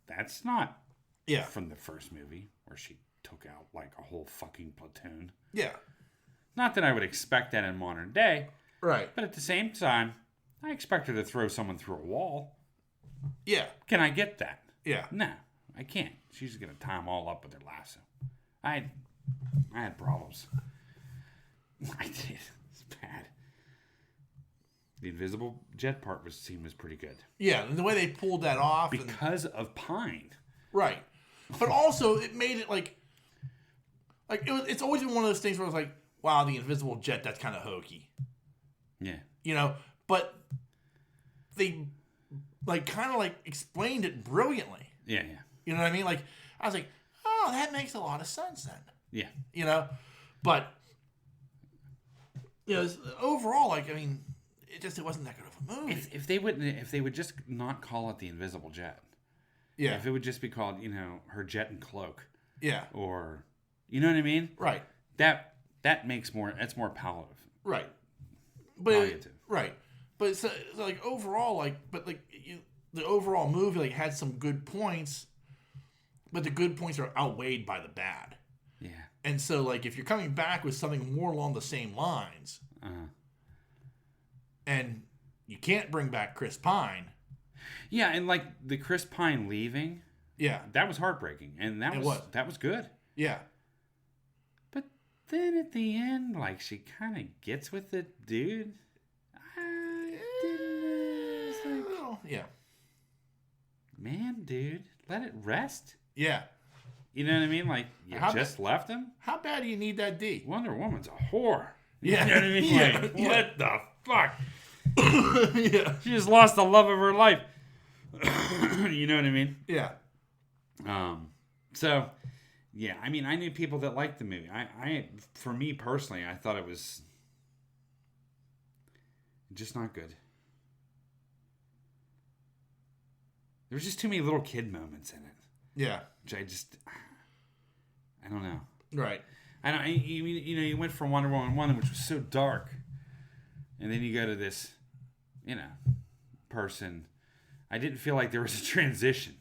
That's not Yeah. from the first movie where she took out like a whole fucking platoon. Yeah. Not that I would expect that in modern day, Right. but at the same time, I expect her to throw someone through a wall. Yeah. Can I get that? Yeah. No, I can't. She's gonna tie them all up with her lasso. I had problems. I did. It's bad. The invisible jet part was pretty good Yeah. And the way they pulled that off. because of Pine. Right. But also, it made it like it's always been one of those things where it's like, wow, the invisible jet, that's kind of hokey. Yeah. You know? But they kind of explained it brilliantly. Yeah. You know what I mean? Like, I was like, oh, that makes a lot of sense then. Yeah. You know? But, overall, it wasn't that good of a movie. If they would just not call it the invisible jet. Yeah. If it would just be called, her jet and cloak, Yeah. or, you know what I mean? Right. That makes more. That's more palatable. Right. But Palliative. right. But so overall, the overall movie had some good points, but the good points are outweighed by the bad. Yeah. And so if you're coming back with something more along the same lines, and you can't bring back Chris Pine. Yeah, and the Chris Pine leaving. Yeah. That was heartbreaking, and that was good. Yeah. But then at the end, she kind of gets with the dude. I didn't. It's like, Well, yeah. man, dude, let it rest. Yeah. You know what I mean? You How just left him. How bad do you need that D? Wonder Woman's a whore. Yeah. You know what I mean? Yeah. What the fuck? Yeah. She just lost the love of her life. You know what I mean? Yeah. So, yeah, I knew people that liked the movie. For me personally, I thought it was just not good. There was just too many little kid moments in it, Yeah. which I don't know. Right. You went from Wonder Woman 1, which was so dark, and then you go to this, person. I didn't feel like there was a transition.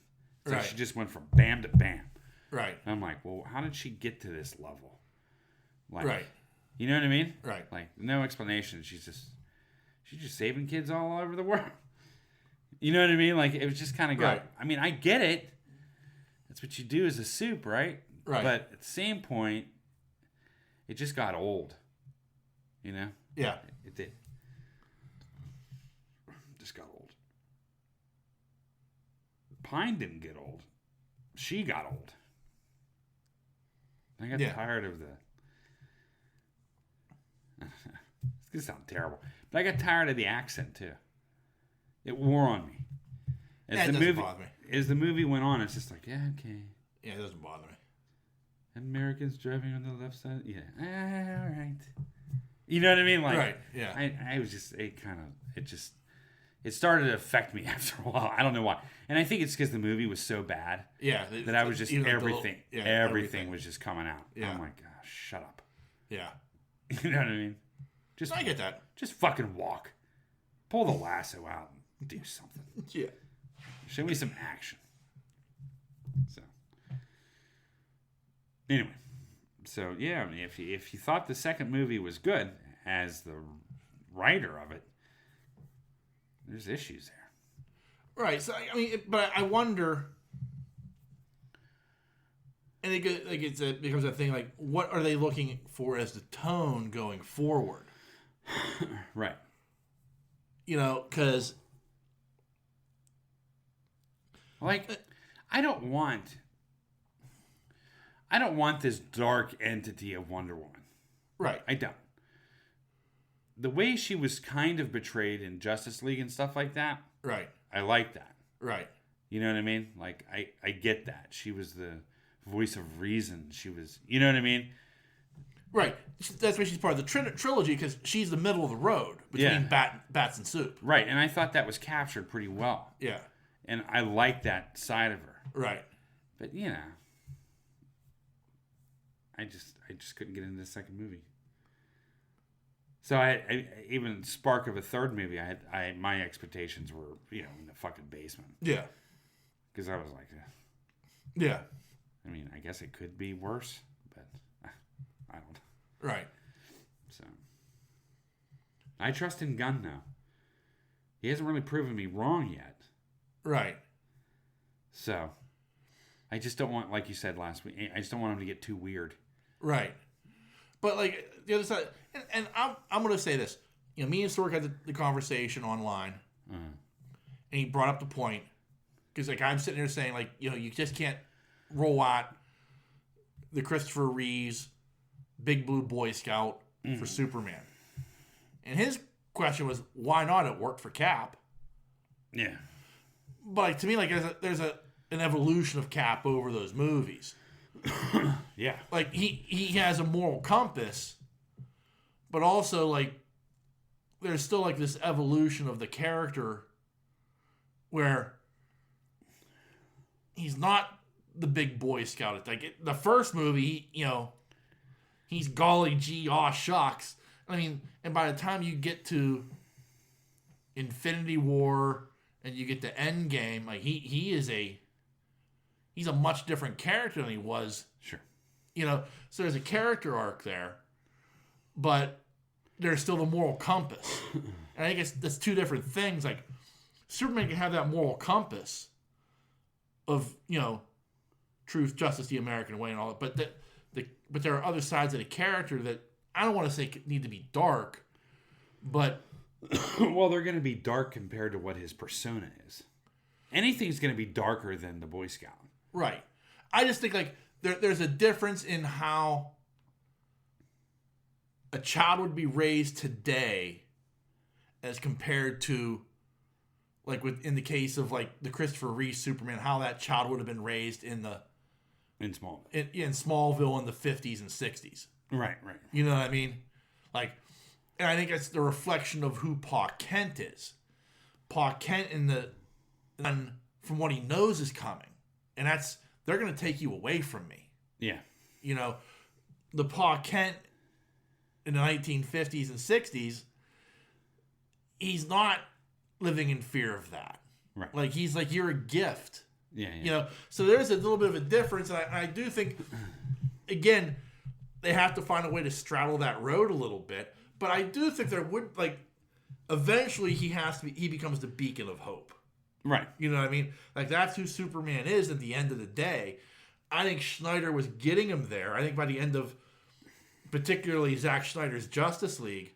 It's like she just went from bam to bam. Right. And I'm like, well, how did she get to this level? Right. You know what I mean? Right. No explanation. She's just saving kids all over the world. You know what I mean? It was just kind of Right. I get it. That's what you do as a soup, right? Right. But at the same point, it just got old. Yeah. It did. Just got old. Pine didn't get old. She got old. I got tired of the... It's going to sound terrible. But I got tired of the accent, too. It wore on me. It doesn't bother me. As the movie went on, it's just like, yeah, okay. Yeah, it doesn't bother me. Americans driving on the left side? Yeah. All right. You know what I mean? Right, yeah. I was just... It started to affect me after a while. I don't know why. And I think it's because the movie was so bad. Yeah. That I was just everything. Everything was just coming out. Yeah. I'm like, oh, shut up. Yeah. You know what I mean? I get that. Just fucking walk. Pull the lasso out and do something. Yeah. Show me some action. So, anyway. So, yeah, if you thought the second movie was good, as the writer of it, there's issues there. Right. So but I wonder, and it becomes a thing what are they looking for as the tone going forward? Right. Because I don't want this dark entity of Wonder Woman. Right. I don't. The way she was kind of betrayed in Justice League and stuff like that. Right. I like that. Right. You know what I mean? I get that. She was the voice of reason. She was, you know what I mean? Right. That's why she's part of the trilogy, because she's the middle of the road between Bats and Soup. Right, and I thought that was captured pretty well. Yeah. And I like that side of her. Right. But I just couldn't get into the second movie. So I even spark of a third movie, my expectations were in the fucking basement. Yeah. Because I was like, yeah. I mean, I guess it could be worse, but I don't. Right. So I trust in Gunn now. He hasn't really proven me wrong yet. Right. So I just don't want, like you said last week, I just don't want him to get too weird. Right. But like the other side, and I'm going to say this. Me and Sork had the conversation online, and he brought up the point, because like I'm sitting there saying like you just can't roll out the Christopher Reeves Big Blue Boy Scout for Superman, and his question was, why not? It worked for Cap. Yeah. But like, to me, like there's an evolution of Cap over those movies. Yeah. Like he has a moral compass, but also like there's still like this evolution of the character where he's not the big Boy Scout. Like the first movie, he's golly gee aw shucks. I mean, and by the time you get to Infinity War and you get to Endgame, like he's a much different character than he was. Sure. So there's a character arc there, but there's still the moral compass. And I think that's two different things. Like Superman can have that moral compass of truth, justice, the American way, and all that. But there are other sides of the character that I don't want to say need to be dark, but well, they're going to be dark compared to what his persona is. Anything's going to be darker than the Boy Scout. Right. I just think like there's a difference in how a child would be raised today as compared to like in the case of like the Christopher Reeve Superman, how that child would have been raised in Smallville in the 50s and 60s. Right. You know what I mean? Like, and I think it's the reflection of who Pa Kent is. Pa Kent from what he knows is coming. And they're going to take you away from me. Yeah. The Pa Kent in the 1950s and 60s, he's not living in fear of that. Right. Like, he's like, you're a gift. Yeah. So there's a little bit of a difference. And I do think, again, they have to find a way to straddle that road a little bit. But I do think there would, like, eventually he becomes the beacon of hope. Right. You know what I mean? Like, that's who Superman is at the end of the day. I think Snyder was getting him there. I think by the end of, particularly Zack Snyder's Justice League,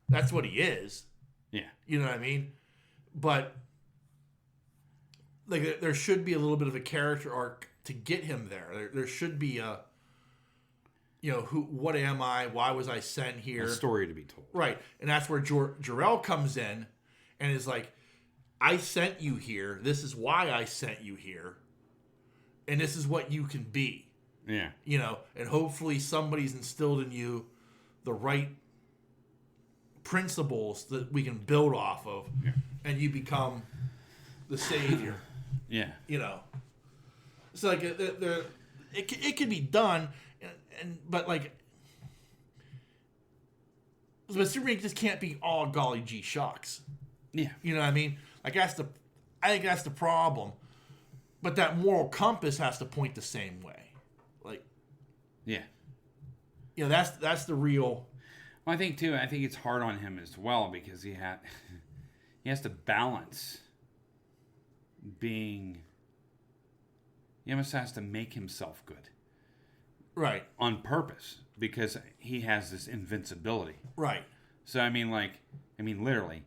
that's what he is. Yeah. You know what I mean? But, like, there should be a little bit of a character arc to get him there. There should be a, what am I? Why was I sent here? A story to be told. Right. And that's where Jor-El comes in and is like, I sent you here. This is why I sent you here. And this is what you can be. Yeah. And hopefully somebody's instilled in you the right principles that we can build off of. Yeah. And you become the savior. Yeah. So like it can be done, but like, but Superman just can't be all golly gee shucks. Yeah. You know what I mean? Like I think that's the problem. But that moral compass has to point the same way. Like, yeah. That's the real. Well, I think it's hard on him as well because he has to balance being. He almost has to make himself good. Right. On purpose because he has this invincibility. Right. So literally,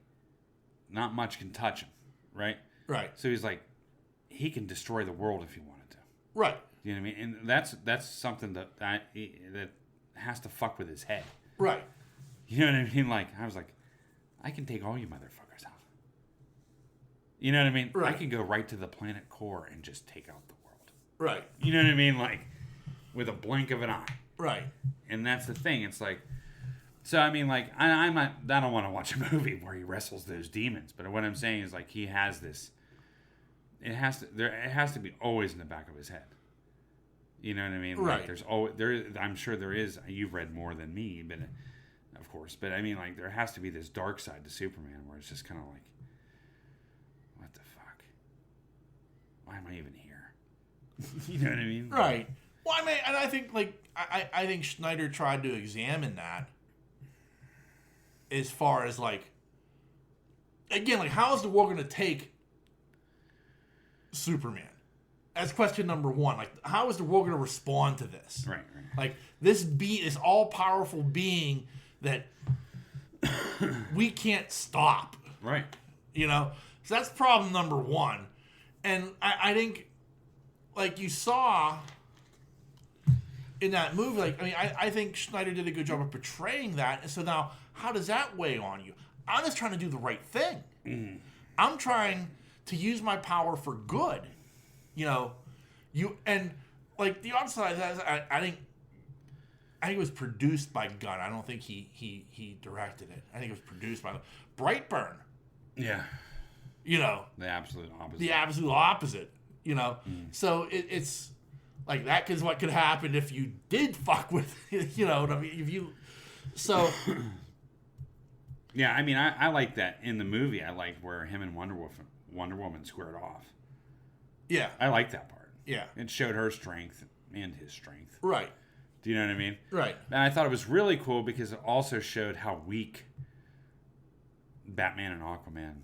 not much can touch him, right? Right. So he's like, he can destroy the world if he wanted to. Right. You know what I mean? And that's something that has to fuck with his head. Right. You know what I mean? Like, I was like, I can take all you motherfuckers out. You know what I mean? Right. I can go right to the planet core and just take out the world. Right. You know what I mean? Like, with a blink of an eye. Right. And that's the thing. It's like, so I mean, like, I'm not. I don't want to watch a movie where he wrestles those demons. But what I'm saying is, like, he has this. It has to. It has to be always in the back of his head. You know what I mean? Right. Like, there's always there. I'm sure there is. You've read more than me, but of course. But I mean, like, there has to be this dark side to Superman where it's just kind of like, what the fuck? Why am I even here? You know what I mean? Right. Well, I mean, and I think like I think Snyder tried to examine that as far as like, again, like, how is the world going to take Superman? That's question number one. Like, how is the world going to respond to this? Right. Like, this all-powerful being that we can't stop. Right. You know? So that's problem number one. And I think, like you saw in that movie, like, I mean, I think Schneider did a good job of portraying that. And so now, how does that weigh on you? I'm just trying to do the right thing. Mm. I'm trying to use my power for good. You know, and like the opposite side, I think it was produced by Gunn. I don't think he directed it. I think it was produced by Brightburn. Yeah. You know, The absolute opposite. the absolute opposite. You know, so it's like that is what could happen if you did fuck with. You know what I mean? If you so. Yeah, I mean, I like that in the movie. I like where him and Wonder Woman squared off. Yeah. I like that part. Yeah. It showed her strength and his strength. Right. Do you know what I mean? Right. And I thought it was really cool because it also showed how weak Batman and Aquaman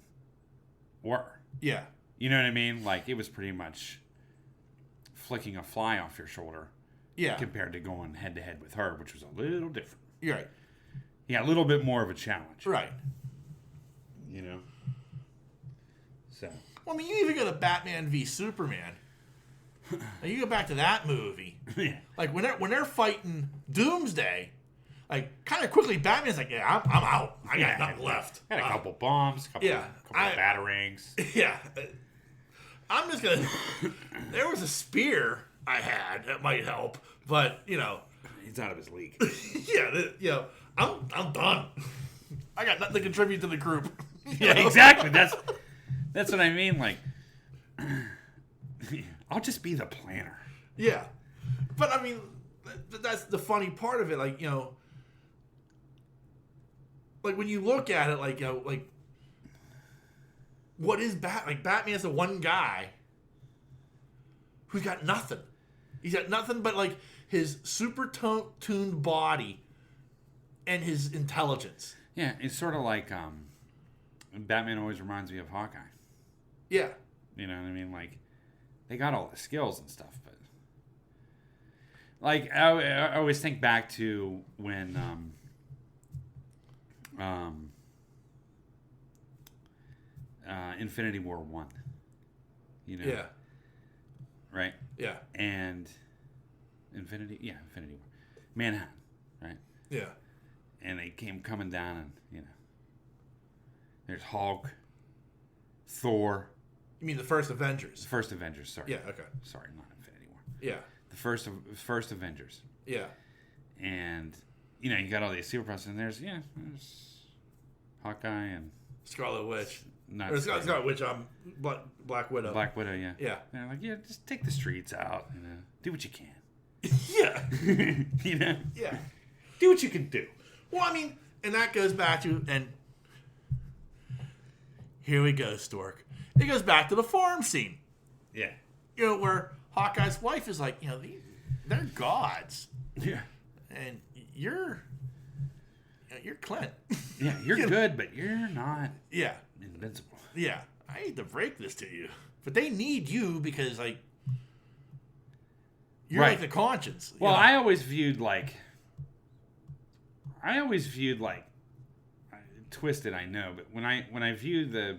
were. Yeah. You know what I mean? Like, it was pretty much flicking a fly off your shoulder. Yeah. Compared to going head to head with her, which was a little different. You're right. Yeah, a little bit more of a challenge. Right. You know? So. Well, I mean, you even go to Batman v Superman. And you go back to that movie. Yeah. Like, when they're fighting Doomsday, like, kind of quickly, Batman's like, yeah, I'm out. I got nothing left. Had a couple bombs, couple of batarangs. Yeah. I'm just going to... There was a spear I had that might help, but, you know... He's out of his league. Yeah, you know, I'm done. I got nothing to contribute to the group. Yeah, exactly. That's what I mean. Like, I'll just be the planner. Yeah, but I mean, that's the funny part of it. Like, you know, like when you look at it, like, you know, like, what is Like, Batman's the one guy who's got nothing. He's got nothing but like his super tuned body and his intelligence. Yeah, it's sort of like Batman always reminds me of Hawkeye. Yeah. You know what I mean? Like, they got all the skills and stuff, but like I always think back to when Infinity War 1. You know? Yeah. Right? Yeah. And Infinity War. Manhattan, right? Yeah. And they came coming down, and, you know, there's Hulk, Thor. You mean the first Avengers? First Avengers, sorry. Yeah, okay. Sorry, not Infinity War. Yeah. The first Avengers. Yeah. And, you know, you got all these superpowers, and there's Hawkeye and... Scarlet Witch. Not Or Scarlet Witch, Black Widow. Black Widow, yeah. Yeah. And like, yeah, just take the streets out, you know, do what you can. Yeah. You know? Yeah. Do what you can do. Well, I mean, and that goes back to, and here we go, Stork. It goes back to the farm scene. Yeah. You know, where Hawkeye's wife is like, you know, they're gods. Yeah. And you're Clint. Yeah, you're good, but you're not Yeah. invincible. Yeah. I hate to break this to you. But they need you because, like, you're Right. like the conscience. Well, you know? I always viewed twisted, I know, but when I view the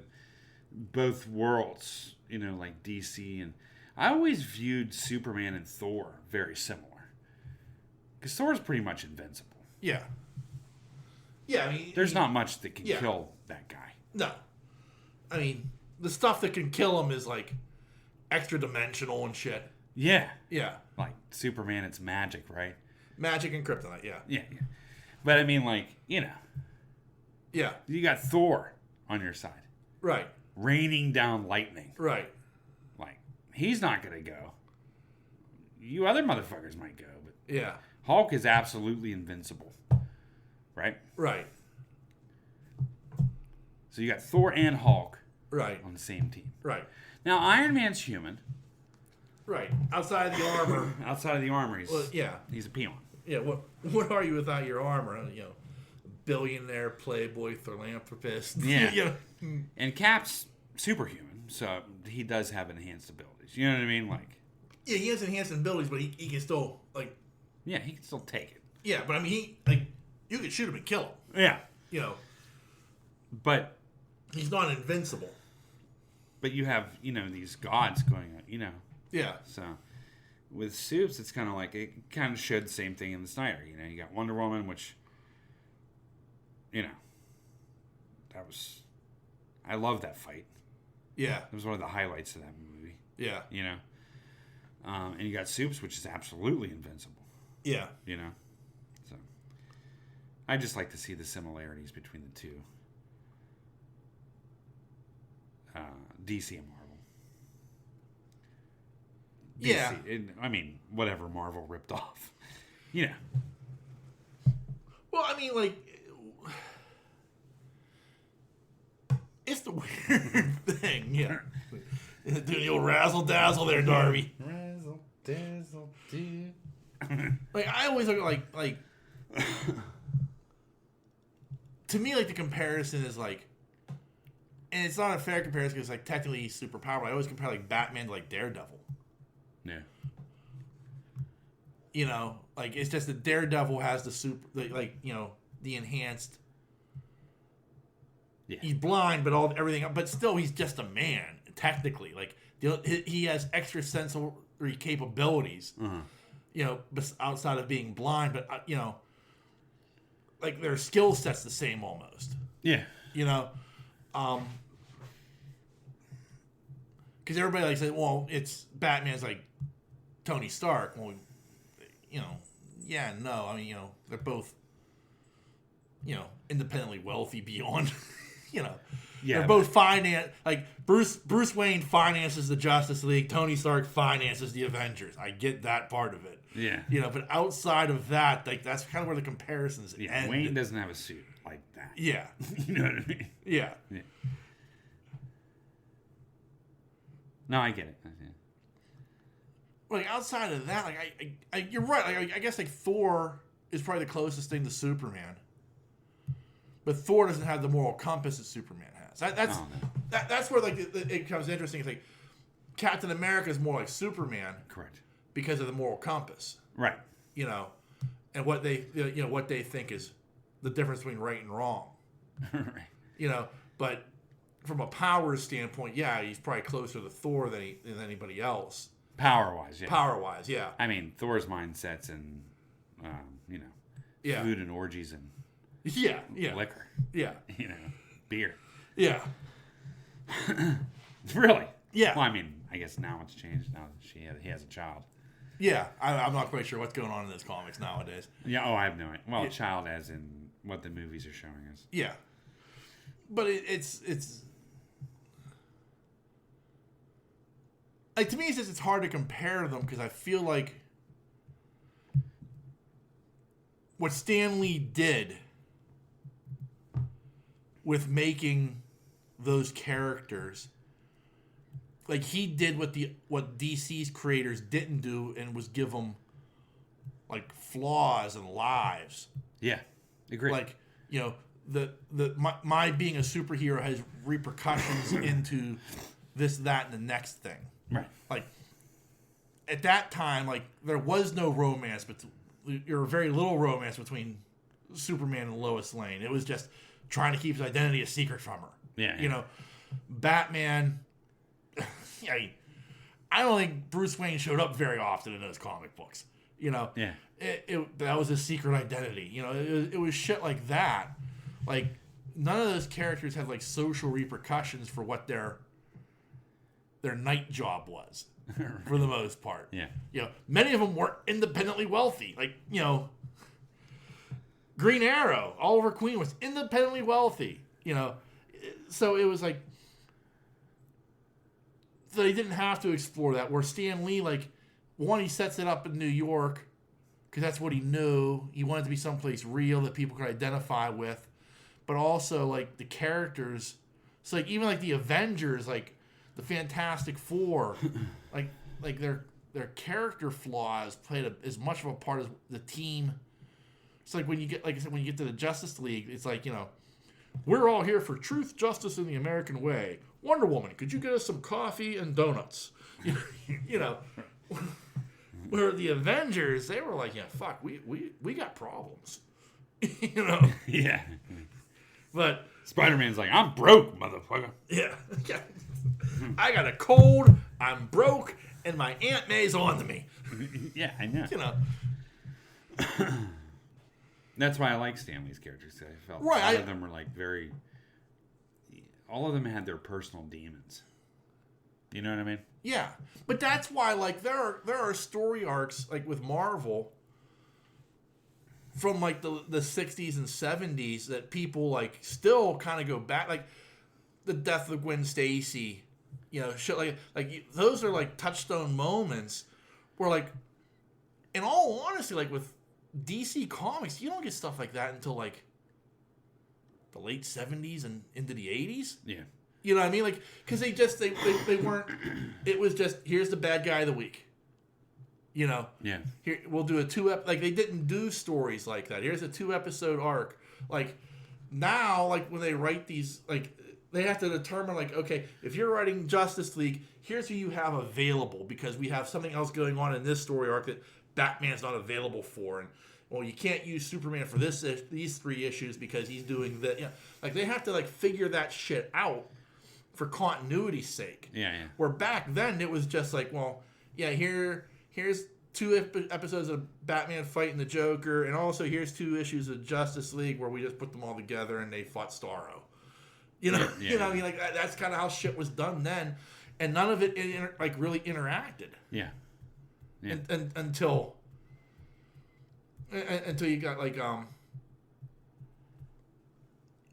both worlds, you know, like DC, and I always viewed Superman and Thor very similar. Because Thor's pretty much invincible. Yeah. Yeah, I mean... There's not much that can Yeah. kill that guy. No. I mean, the stuff that can kill him is, like, extra dimensional and shit. Yeah. Yeah. Like Superman, it's magic, right? Magic and kryptonite, yeah. Yeah. But I mean, like, Yeah. you got Thor on your side, Right. raining down lightning. Right. Like, he's not going to go. You other motherfuckers might go, but Yeah. Hulk is absolutely invincible. Right? Right. So you got Thor and Hulk Right. on the same team. Right. Now, Iron Man's human. Right. Outside of the armor. Outside of the armor, he's a peon. Yeah. What are you without your armor? Billionaire, playboy, philanthropist. Yeah. And Cap's superhuman, so he does have enhanced abilities. You know what I mean? Like, yeah, he has enhanced abilities, but he can still yeah, he can still take it. Yeah, but I mean, you could shoot him and kill him. Yeah. But he's not invincible. But you have, these gods going on, Yeah. So with Supes, it's kind of like, it kind of showed the same thing in the Snyder. You got Wonder Woman, which, I love that fight. Yeah. It was one of the highlights of that movie. Yeah. And you got Supes, which is absolutely invincible. Yeah. So I just like to see the similarities between the two. DC and Marvel. Yeah. Whatever Marvel ripped off. Well, I mean, it's the weird thing, yeah. Doing the old razzle dazzle there, Darby. Razzle dazzle, dude. I always look at to me, the comparison is and it's not a fair comparison because technically he's super powerful. I always compare Batman to Daredevil. Yeah. It's just that Daredevil has the super, the enhanced. Yeah. He's blind, but everything, but still he's just a man technically. He has extrasensory capabilities. Outside of being blind, but their skill set's the same almost. Yeah. Because everybody says, well, it's Batman's Tony Stark. Well, yeah, no. I mean, they're both, independently wealthy beyond, Yeah, they're both Bruce Wayne finances the Justice League. Tony Stark finances the Avengers. I get that part of it. Yeah. But outside of that, that's kind of where the comparisons end. Wayne doesn't have a suit like that. Yeah. You know what I mean? Yeah. No, I get it. Outside of that, you're right. I guess Thor is probably the closest thing to Superman, but Thor doesn't have the moral compass that Superman has. That's where it becomes interesting. It's Captain America is more like Superman, correct, because of the moral compass, right? And what they what they think is the difference between right and wrong, right? But from a power standpoint, yeah, he's probably closer to Thor than anybody else. Power-wise, yeah. Power-wise, yeah. I mean, Thor's mindsets and, yeah. food and orgies and liquor. Yeah. Beer. Yeah. Really? Yeah. Well, I mean, I guess now it's changed. Now he has a child. Yeah. I'm not quite sure what's going on in those comics nowadays. Yeah. Oh, I have no idea. Well, child as in what the movies are showing us. Yeah. But it's to me, it's hard to compare them because I feel like what Stan Lee did with making those characters, he did what DC's creators didn't do, and was give them flaws and lives. Yeah, agree. My being a superhero has repercussions into this, that, and the next thing. Right. At that time, there was no romance, but there was very little romance between Superman and Lois Lane. It was just trying to keep his identity a secret from her. Yeah. Batman. I don't think Bruce Wayne showed up very often in those comic books. Yeah. That was his secret identity. It was shit like that. None of those characters had social repercussions for what their night job was. for the most part. Yeah. You know, many of them weren't independently wealthy. Like, you know, Green Arrow, Oliver Queen was independently wealthy. You know, so it was like they didn't have to explore that. Where Stan Lee, like, one, he sets it up in New York because that's what he knew. He wanted to be someplace real that people could identify with, but also like the characters. So like even like the Avengers, like the Fantastic Four, like their character flaws played as much of a part as the team. It's like when you get, like I said, when you get to the Justice League, it's like, you know, we're all here for truth, justice, and the American way. Wonder Woman, could you get us some coffee and donuts? You know, where the Avengers, they were like, yeah, fuck, we got problems. You know? Yeah. But Spider-Man's like, I'm broke, motherfucker. yeah. I got a cold, I'm broke, and my Aunt May's on to me. Yeah, I know. You know? That's why I like Stanley's characters. I felt Right, a lot of them were like very. All of them had their personal demons. You know what I mean? Yeah, but that's why, like, there are story arcs, like, with Marvel from, like, the 60s and 70s that people, like, still kind of go back, like, the death of Gwen Stacy, you know, shit like those are, like, touchstone moments where, like, in all honesty, like, with DC Comics, you don't get stuff like that until, like, the late 70s and into the 80s. Yeah. You know what I mean? Like, because they weren't, it was just, here's the bad guy of the week. You know? Yeah. Here, we'll do like, they didn't do stories like that. Here's a 2-episode arc. Like, now, like, when they write these, like, they have to determine, like, okay, if you're writing Justice League, here's who you have available because we have something else going on in this story arc that Batman's not available for. And, well, you can't use Superman for these 3 issues because he's doing that. You know, like, they have to, like, figure that shit out for continuity's sake. Yeah, yeah. Where back then it was just like, well, yeah, here's 2 episodes of Batman fighting the Joker, and also here's 2 issues of Justice League where we just put them all together and they fought Starro. You know, Yeah. you know, I mean, like that's kind of how shit was done then, and none of it like really interacted. Yeah. Yeah. And until you got like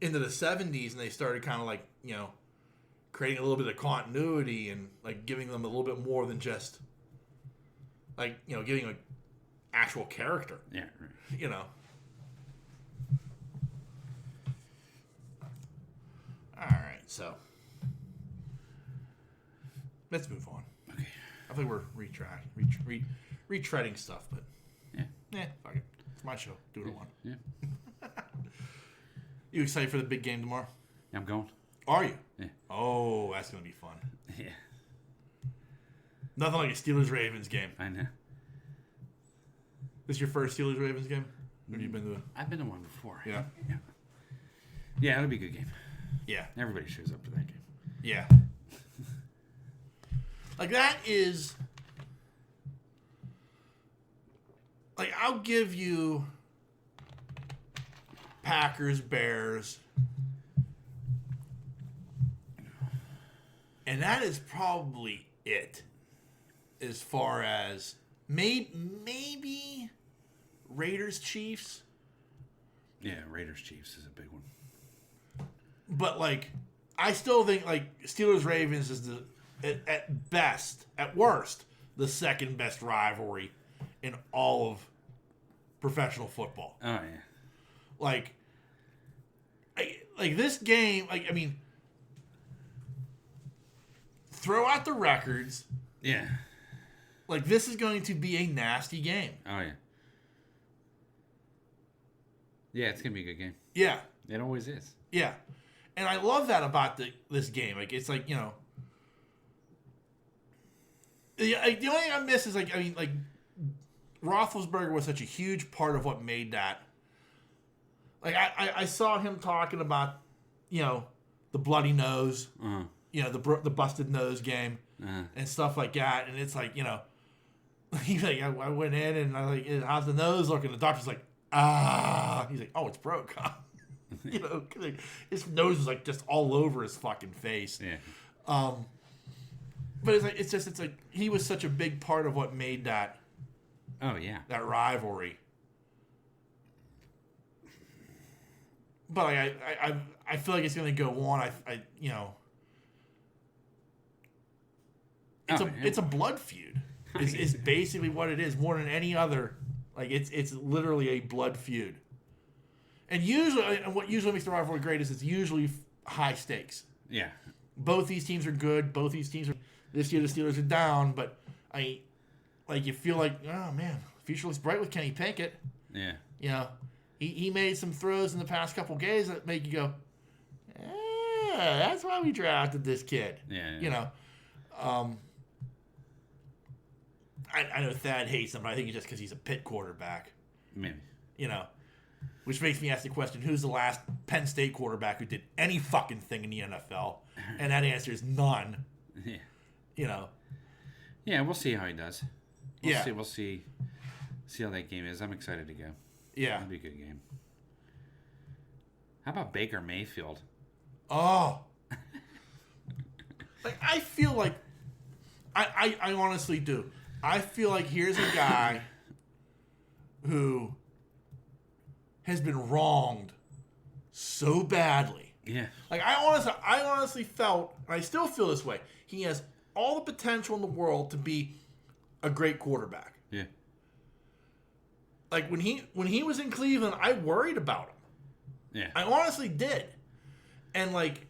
into the 70s and they started kind of like, you know, creating a little bit of continuity and like giving them a little bit more than just like, you know, giving like actual character. Yeah. Right. You know. All right, so let's move on. Okay. I think we're retreading stuff, but Yeah. Fuck it. It's my show. Do what I want. Yeah. You excited for the big game tomorrow? I'm going. Are you? Yeah. Oh, that's gonna be fun. Yeah. Nothing like a Steelers-Ravens game. I know. This is your first Steelers-Ravens game? Or have you been to a... I've been to one before. Yeah. Yeah. Yeah, it'll be a good game. Yeah. Everybody shows up for that game. Yeah. Like, that is... Like, I'll give you Packers, Bears... And that is probably it, as far as maybe Raiders Chiefs. Yeah, Raiders Chiefs is a big one. But like, I still think like Steelers Ravens is at best, at worst, the second best rivalry in all of professional football. Oh yeah. Like this game. Like, I mean. Throw out the records. Yeah. Like, this is going to be a nasty game. Oh, yeah. Yeah, it's going to be a good game. Yeah. It always is. Yeah. And I love that about this game. Like, it's like, you know... The only thing I miss is, like, I mean, like, Roethlisberger was such a huge part of what made that. Like, I saw him talking about, you know, the bloody nose. Uh-huh. You know, the busted nose game and stuff like that. And it's like, you know, he's like, I went in and I was like, how's the nose looking? The doctor's like, He's like, oh, it's broke, huh? You know, 'cause his nose was like just all over his fucking face. Yeah. But it's like he was such a big part of what made that Oh yeah. that rivalry. But like, I feel like it's going to go on. I you know, it's a blood feud. Is basically what it is, more than any other. Like it's literally a blood feud. And what usually makes the rivalry great is it's usually high stakes. Yeah. Both these teams are good. Both these teams are. This year the Steelers are down, but you feel like, oh man, the future looks bright with Kenny Pickett. Yeah. You know, he made some throws in the past couple games that make you go, that's why we drafted this kid. Yeah. You know, I know Thad hates him, but I think it's just because he's a Pitt quarterback. Maybe. You know, which makes me ask the question: who's the last Penn State quarterback who did any fucking thing in the NFL? And that answer is none. Yeah. You know. Yeah, we'll see how he does. We'll see how that game is. I'm excited to go. Yeah. It'll be a good game. How about Baker Mayfield? Oh. Like, I feel like I honestly do. I feel like here's a guy who has been wronged so badly. Yeah. Like, I honestly felt, and I still feel this way, he has all the potential in the world to be a great quarterback. Yeah. Like, when he was in Cleveland, I worried about him. Yeah. I honestly did. And, like,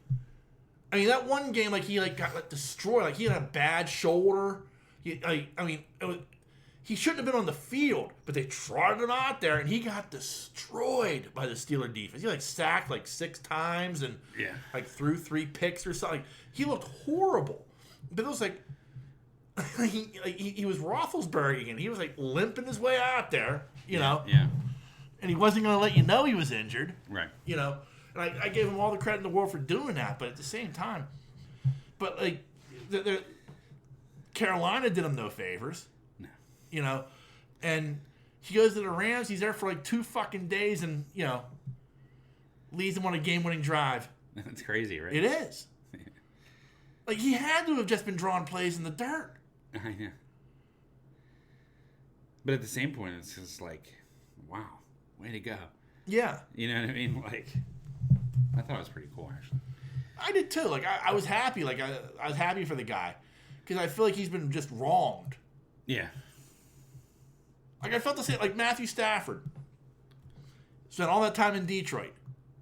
I mean, that one game, like, he got destroyed. Like, he had a bad shoulder. He shouldn't have been on the field, but they trotted him out there, and he got destroyed by the Steeler defense. He, sacked, 6 times and, threw 3 picks or something. He looked horrible. But it was he was Roethlisberger, and he was, limping his way out there, you know. Yeah. And he wasn't going to let you know he was injured. Right. You know. And I gave him all the credit in the world for doing that, but at the same time, Carolina did him no favors. No. You know, and he goes to the Rams. He's there for 2 fucking days, and leads them on a game-winning drive. That's crazy, right? It is. He had to have just been drawing plays in the dirt. I know. But at the same point, it's just wow, way to go. Yeah. You know what I mean? I thought it was pretty cool, actually. I did too. I was happy. I was happy for the guy because I feel like he's been just wronged. Yeah. I felt the same. Matthew Stafford spent all that time in Detroit.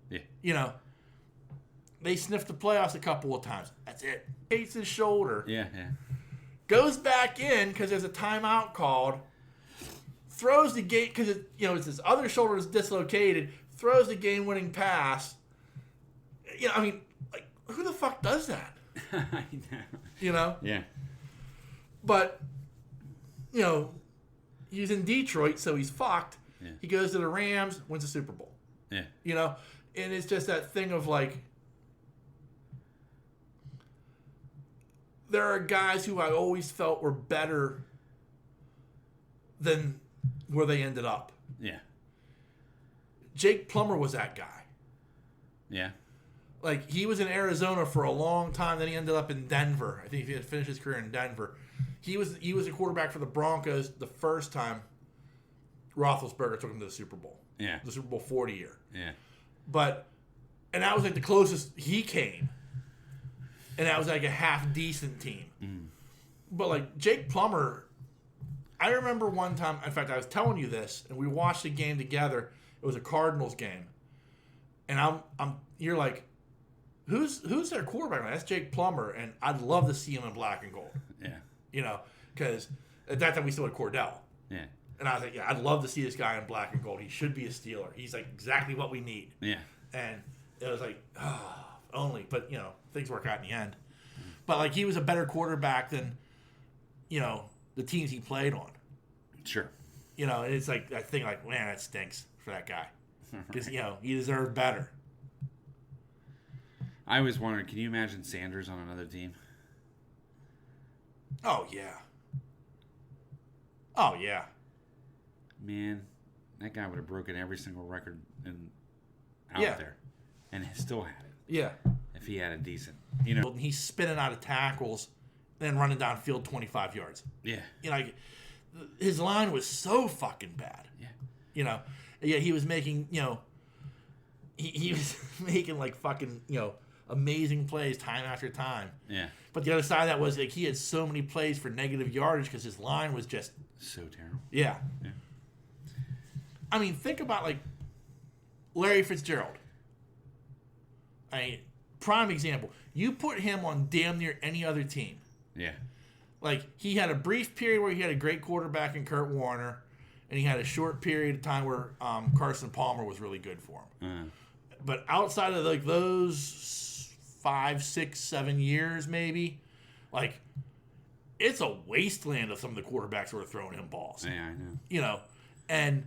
Yeah. You know, they sniffed the playoffs a couple of times. That's it. Hates his shoulder. Yeah. Goes back in because there's a timeout called. Throws the game because it's his other shoulder is dislocated. Throws the game-winning pass. Who the fuck does that? I know. You know? Yeah. But, he's in Detroit, so he's fucked. Yeah. He goes to the Rams, wins the Super Bowl. Yeah. You know? And it's just that thing of there are guys who I always felt were better than where they ended up. Yeah. Jake Plummer was that guy. Yeah. He was in Arizona for a long time, then he ended up in Denver. I think he had finished his career in Denver. He was a quarterback for the Broncos the first time Roethlisberger took him to the Super Bowl. Yeah. The Super Bowl 40 year. Yeah. And that was the closest he came. And that was a half decent team. Mm. But Jake Plummer, I remember one time, in fact, I was telling you this, and we watched a game together. It was a Cardinals game. And you're like, who's their quarterback? That's Jake Plummer, and I'd love to see him in black and gold. Yeah. Because at that time we still had Cordell. Yeah. And I was like, yeah, I'd love to see this guy in black and gold. He should be a Steeler. He's exactly what we need. Yeah. And it was only. But, things work out in the end. But, he was a better quarterback than, the teams he played on. Sure. And it's that thing man, that stinks for that guy. Because, he deserved better. I always wondered, can you imagine Sanders on another team? Oh, yeah. Oh, yeah. Man, that guy would have broken every single record out there. And still had it. Yeah. If he had a decent, He's spinning out of tackles and running downfield 25 yards. Yeah. You know, like, his line was so fucking bad. Yeah. You know, yeah, he was making, you know, he was making like fucking, you know, amazing plays time after time. Yeah. But the other side of that was like he had so many plays for negative yardage because his line was just So terrible. yeah. Yeah. I mean, think about like Larry Fitzgerald. I mean, prime example. You put him on damn near any other team. Yeah. Like, he had a brief period where he had a great quarterback in Kurt Warner, and he had a short period of time where Carson Palmer was really good for him. But outside of like those 5, 6, 7 years, maybe, like, it's a wasteland of some of the quarterbacks who are throwing him balls. Yeah, I know. You know, and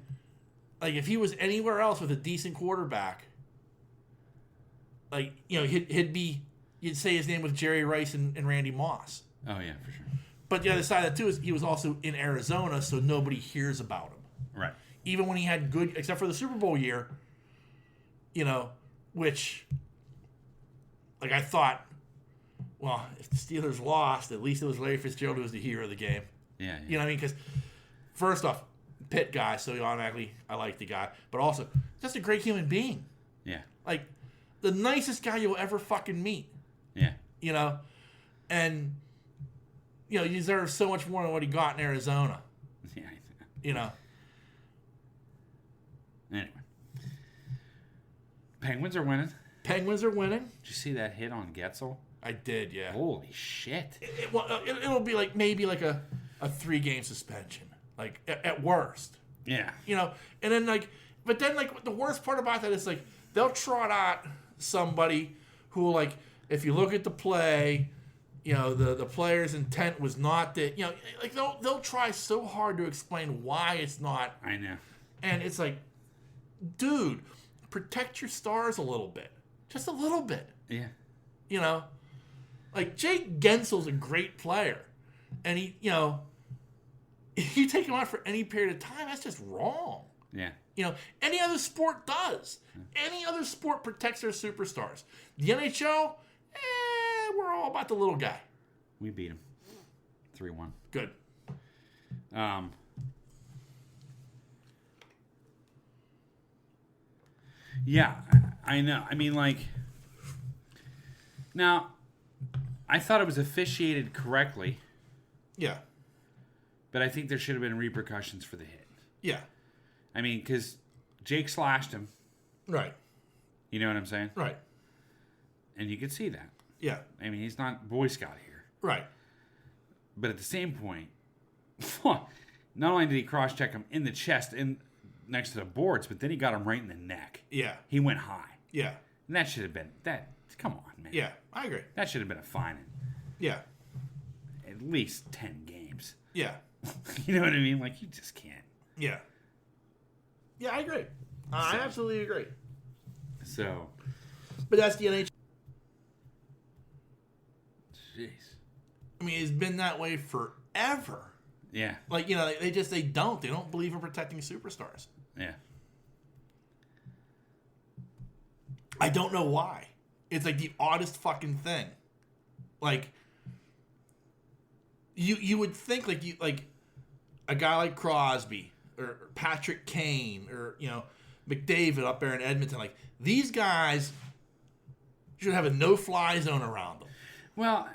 like if he was anywhere else with a decent quarterback, like, you know, you'd say his name was Jerry Rice and Randy Moss. Oh, yeah, for sure. But the other side of that, too, is he was also in Arizona, so nobody hears about him. Right. Even when he had good, except for the Super Bowl year, you know, which, like, I thought, well, if the Steelers lost, at least it was Larry Fitzgerald who was the hero of the game. Yeah. You know what I mean? Because, first off, Pitt guy, so automatically I like the guy. But also, just a great human being. Yeah. Like, the nicest guy you'll ever fucking meet. Yeah. You know? And, you know, he deserves so much more than what he got in Arizona. Yeah. You know? Anyway. Penguins are winning. Penguins are winning. Did you see that hit on Getzel? I did, yeah. Holy shit. It'll be like maybe like a 3-game suspension. Like, at worst. Yeah. You know? And then, like, but then, like, the worst part about that is, like, they'll trot out somebody who, like, if you look at the play, you know, the player's intent was not that, you know, like, they'll try so hard to explain why it's not. I know. And it's like, dude, protect your stars a little bit. Just a little bit. Yeah. You know? Like, Jake Gensel's a great player. And he, you know, if you take him out for any period of time, that's just wrong. Yeah. You know, any other sport does. Any other sport protects their superstars. The NHL, we're all about the little guy. We beat him. 3-1. Good. Yeah, I know. I mean, like, now, I thought it was officiated correctly, Yeah. but I think there should have been repercussions for the hit. Yeah. I mean, because Jake slashed him. Right. You know what I'm saying? Right. And you could see that. Yeah. I mean, he's not Boy Scout here. Right. But at the same point, not only did he cross-check him in the chest and next to the boards, but then he got him right in the neck. Yeah. He went high. Yeah. And that should have been, come on, man. Yeah. I agree. That should have been a fine Yeah. in at least 10 games. Yeah. You know what I mean? Like, you just can't. Yeah. Yeah, I agree. I absolutely agree. So, But that's the NHL. jeez. I mean, it's been that way forever. Yeah. Like, you know, they don't believe in protecting superstars. Yeah. I don't know why. It's like the oddest fucking thing. Like, you would think like a guy like Crosby or Patrick Kane or, you know, McDavid up there in Edmonton, like, these guys should have a no-fly zone around them. Well,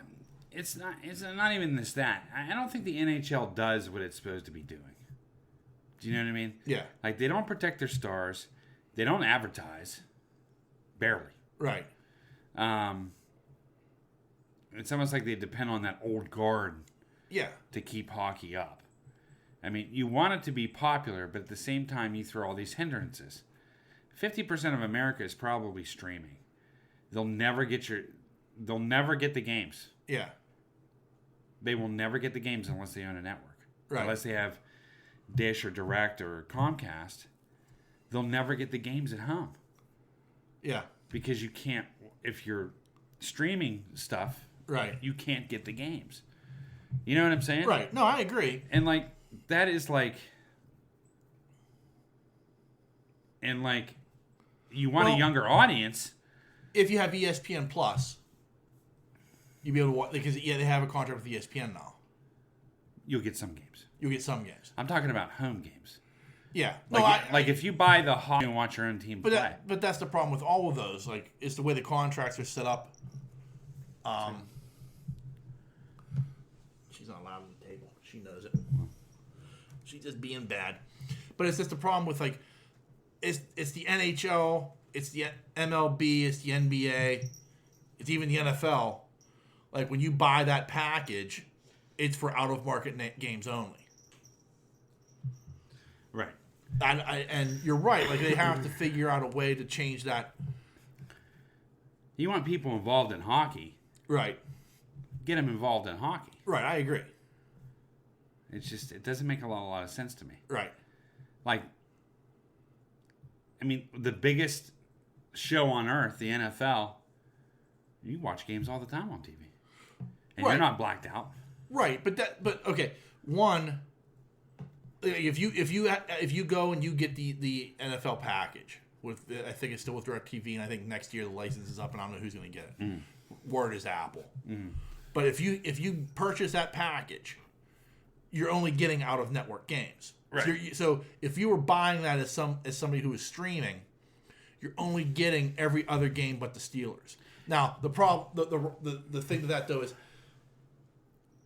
it's not even that. I don't think the NHL does what it's supposed to be doing. Do you know what I mean? Yeah. Like, they don't protect their stars. They don't advertise. Barely. Right. It's almost like they depend on that old guard Yeah. to keep hockey up. I mean, you want it to be popular, but at the same time, you throw all these hindrances. 50% of America is probably streaming. They'll never get the games. Yeah. They will never get the games unless they own a network. Right. Unless they have Dish or Direct or Comcast. They'll never get the games at home. Yeah. Because you can't, if you're streaming stuff, Right. you can't get the games. You know what I'm saying? Right. No, I agree. And like, that is like, and like, you want a younger audience. If you have ESPN Plus, You'll be able to watch because they have a contract with ESPN now. You'll get some games. You'll get some games. I'm talking about home games. Yeah, Like if you buy the Hawks and watch your own team play. But that's the problem with all of those. Like, it's the way the contracts are set up. She's not allowed on the table. She knows it. She's just being bad. But it's just the problem with like, it's the NHL, it's the MLB, it's the NBA, it's even the NFL. Like when you buy that package, it's for out of market games only. Right. And you're right. Like they have to figure out a way to change that. You want people involved in hockey. Right. Get them involved in hockey. Right. I agree. It's just, it doesn't make a lot of sense to me. Right. Like, I mean, the biggest show on earth, the NFL, you watch games all the time on TV. And you're not blacked out. Right. But okay. One, if you go and you get the NFL package with, I think it's still with DirecTV, and I think next year the license is up, and I don't know who's going to get it. Word is Apple. But if you purchase that package, you're only getting out of network games. Right. So if you were buying that as somebody who is streaming, you're only getting every other game but the Steelers. Now the problem, the thing to that though is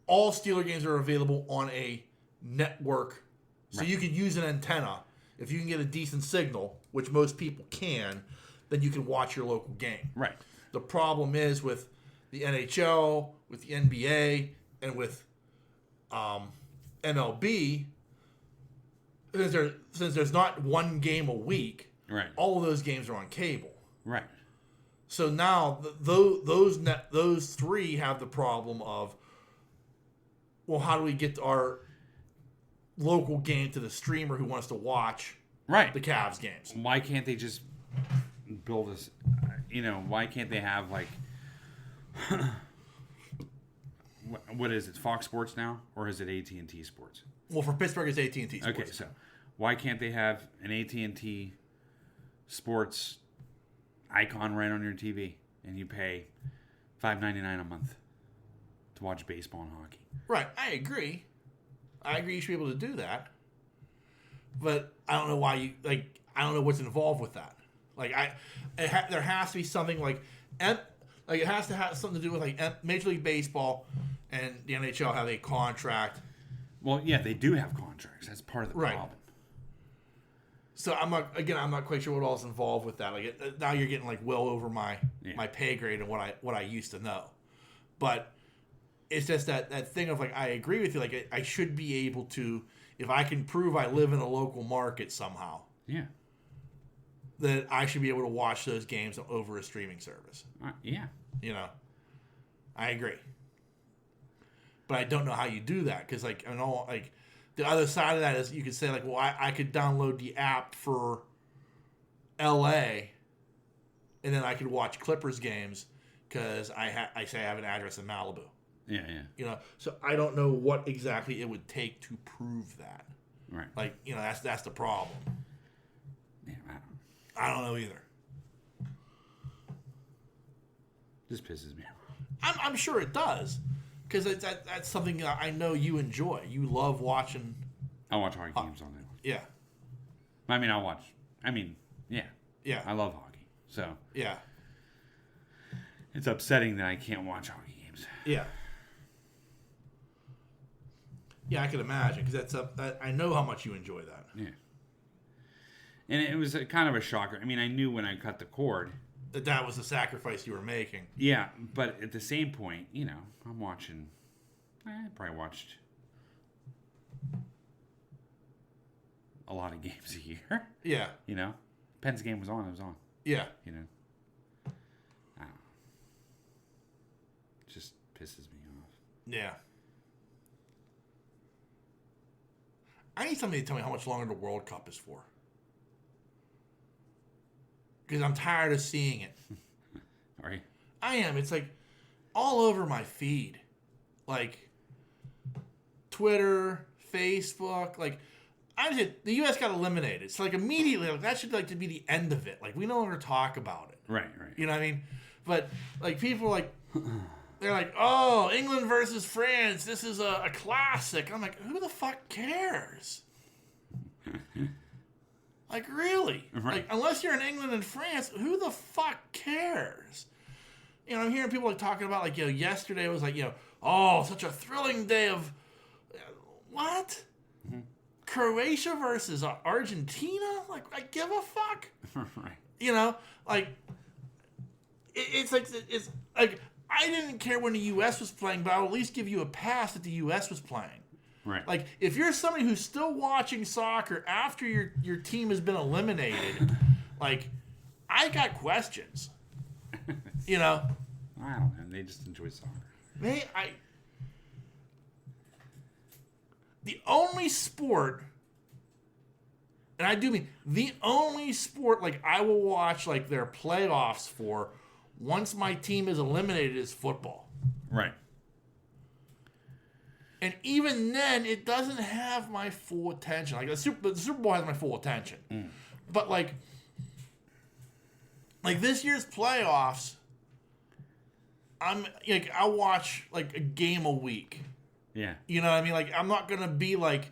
all Steeler games are available on a network. So you can use an antenna. If you can get a decent signal, which most people can, then you can watch your local game. Right. The problem is with the NHL, with the NBA, and with MLB, since there's not one game a week, right, all of those games are on cable. Right. So now those three have the problem of, well, how do we get our local game to the streamer who wants to watch the Cavs games? Why can't they just build this? Why can't they have like what is it? Fox Sports now, or is it AT&T Sports? Well, for Pittsburgh, it's AT&T Sports. Okay, so why can't they have an AT&T Sports icon right on your TV, and you pay $5.99 a month to watch baseball and hockey? Right, I agree. You should be able to do that, but I don't know why I don't know what's involved with that. Like there has to be something like it has to have something to do with like Major League Baseball and the NHL have a contract. Well, yeah, they do have contracts. That's part of the problem. So I'm not quite sure what all is involved with that. Like now you're getting like well over my pay grade and what I used to know, but it's just that thing of like I agree with you. Like I should be able to, if I can prove I live in a local market somehow. Yeah. That I should be able to watch those games over a streaming service. Yeah. I agree. But I don't know how you do that because like the other side of that is you could say like, well, I could download the app for LA, and then I could watch Clippers games because I say I have an address in Malibu. Yeah. So I don't know what exactly it would take to prove that. Right. Like that's the problem. Yeah, I don't know either. This pisses me off. I'm sure it does, because that's something that I know you enjoy. You love watching. I watch hockey games all day long. Yeah. Yeah. Yeah. I love hockey. So. Yeah. It's upsetting that I can't watch hockey games. Yeah. Yeah, I can imagine, because I know how much you enjoy that. Yeah. And it was kind of a shocker. I mean, I knew when I cut the cord that was the sacrifice you were making. Yeah, but at the same point, I'm watching. I probably watched a lot of games a year. Yeah. Penn's game was on. It was on. Yeah. I don't know. It just pisses me off. Yeah. I need somebody to tell me how much longer the World Cup is for. Because I'm tired of seeing it. Are you? I am. It's like all over my feed. Like Twitter, Facebook. Like the U.S. got eliminated. It's like immediately, like that should like to be the end of it. Like we no longer talk about it. Right. You know what I mean? But like people are like, they're like, oh, England versus France. This is a classic. I'm like, who the fuck cares? Like, really? Right. Like, unless you're in England and France, who the fuck cares? You know, I'm hearing people like talking about, like, you know, yesterday was like, you know, oh, such a thrilling day of what? Mm-hmm. Croatia versus Argentina? Like, I give a fuck. Right. You know, like, it's like I didn't care when the U.S. was playing, but I'll at least give you a pass that the U.S. was playing. Right. Like, if you're somebody who's still watching soccer after your team has been eliminated, like, I got questions. You know? I don't know. They just enjoy soccer. The only sport, and I do mean the only sport, like, I will watch, like, their playoffs for once my team is eliminated is football. Right. And even then, it doesn't have my full attention. Like, the Super Bowl has my full attention. But, like this year's playoffs, I'll watch, like, a game a week. Yeah. You know what I mean? Like, I'm not going to be, like...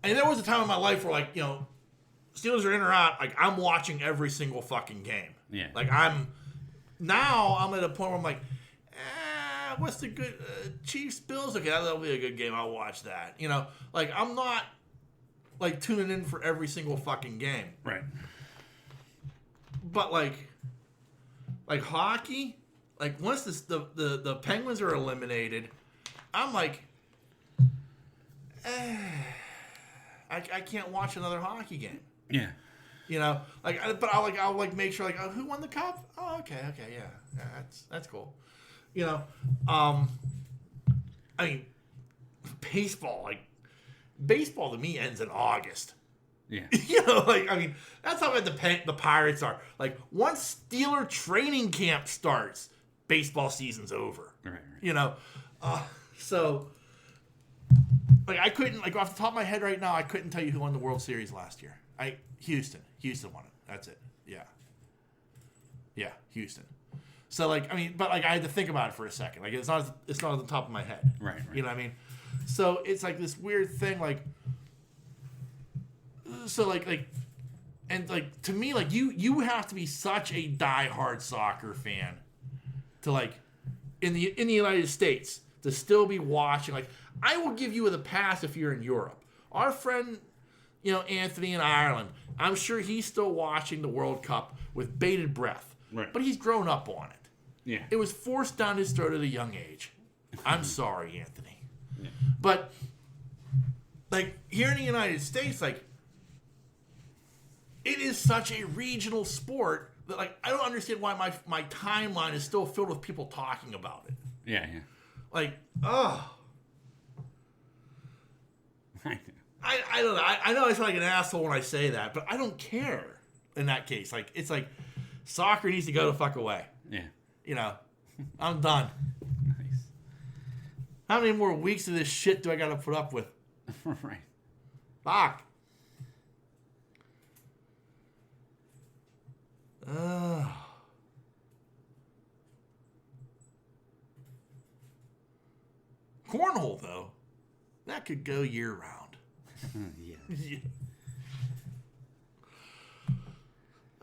I mean, there was a time in my life where, like, you know, Steelers are in or out, like, I'm watching every single fucking game. Yeah. Like, now I'm at a point where I'm like, what's the good Chiefs Bills? Okay, that'll be a good game. I'll watch that. You know, like, I'm not, like, tuning in for every single fucking game. Right. But like hockey, like, once the Penguins are eliminated, I'm like, I can't watch another hockey game. Yeah. You know, like, but I'll make sure, like, oh, who won the cup? Oh, okay, yeah, that's cool. You know, I mean, baseball to me ends in August. Yeah. You know, like, I mean, that's how bad the Pirates are. Like, once Steeler training camp starts, baseball season's over. Right. You know, so, like, I couldn't, like, off the top of my head right now, I couldn't tell you who won the World Series last year. Houston won it. That's it. Yeah, Houston. So, like, I mean, but, like, I had to think about it for a second. Like, it's not at the top of my head. Right. You know what I mean? So it's like this weird thing, like, so like, and like, to me, like, you have to be such a diehard soccer fan to, like, in the United States to still be watching. Like, I will give you the pass if you're in Europe. Our friend, you know, Anthony in Ireland, I'm sure he's still watching the World Cup with bated breath. Right. But he's grown up on it. Yeah. It was forced down his throat at a young age. I'm sorry, Anthony. Yeah. But, like, here in the United States, like, it is such a regional sport that, like, I don't understand why my timeline is still filled with people talking about it. Yeah. Like, oh. I don't know. I know I sound like an asshole when I say that, but I don't care in that case. Like, it's like, soccer needs to go the fuck away. Yeah. You know, I'm done. Nice. How many more weeks of this shit do I got to put up with? Right. Fuck. Cornhole, though, that could go year round. Yeah. Yeah.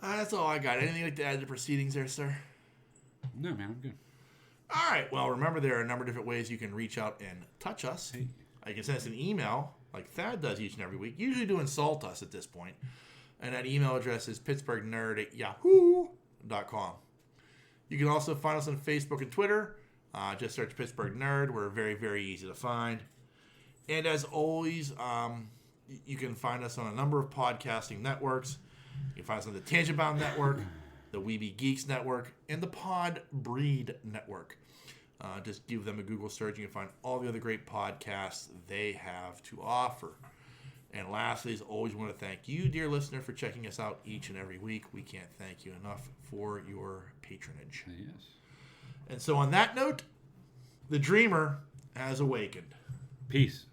That's all I got. Anything like to add to proceedings there, sir? No, man, I'm good. All right. Well, remember, there are a number of different ways you can reach out and touch us. Hey. You can send us an email, like Thad does each and every week, usually to insult us at this point. And that email address is pittsburghnerd@yahoo.com. You can also find us on Facebook and Twitter. Just search Pittsburgh Nerd. We're very, very easy to find. And as always, you can find us on a number of podcasting networks. You can find us on the Tangent Bound Network, the Weeby Geeks Network, and the Pod Breed Network. Just give them a Google search. You can find all the other great podcasts they have to offer. And lastly, as always, we want to thank you, dear listener, for checking us out each and every week. We can't thank you enough for your patronage. Yes. And so on that note, the dreamer has awakened. Peace.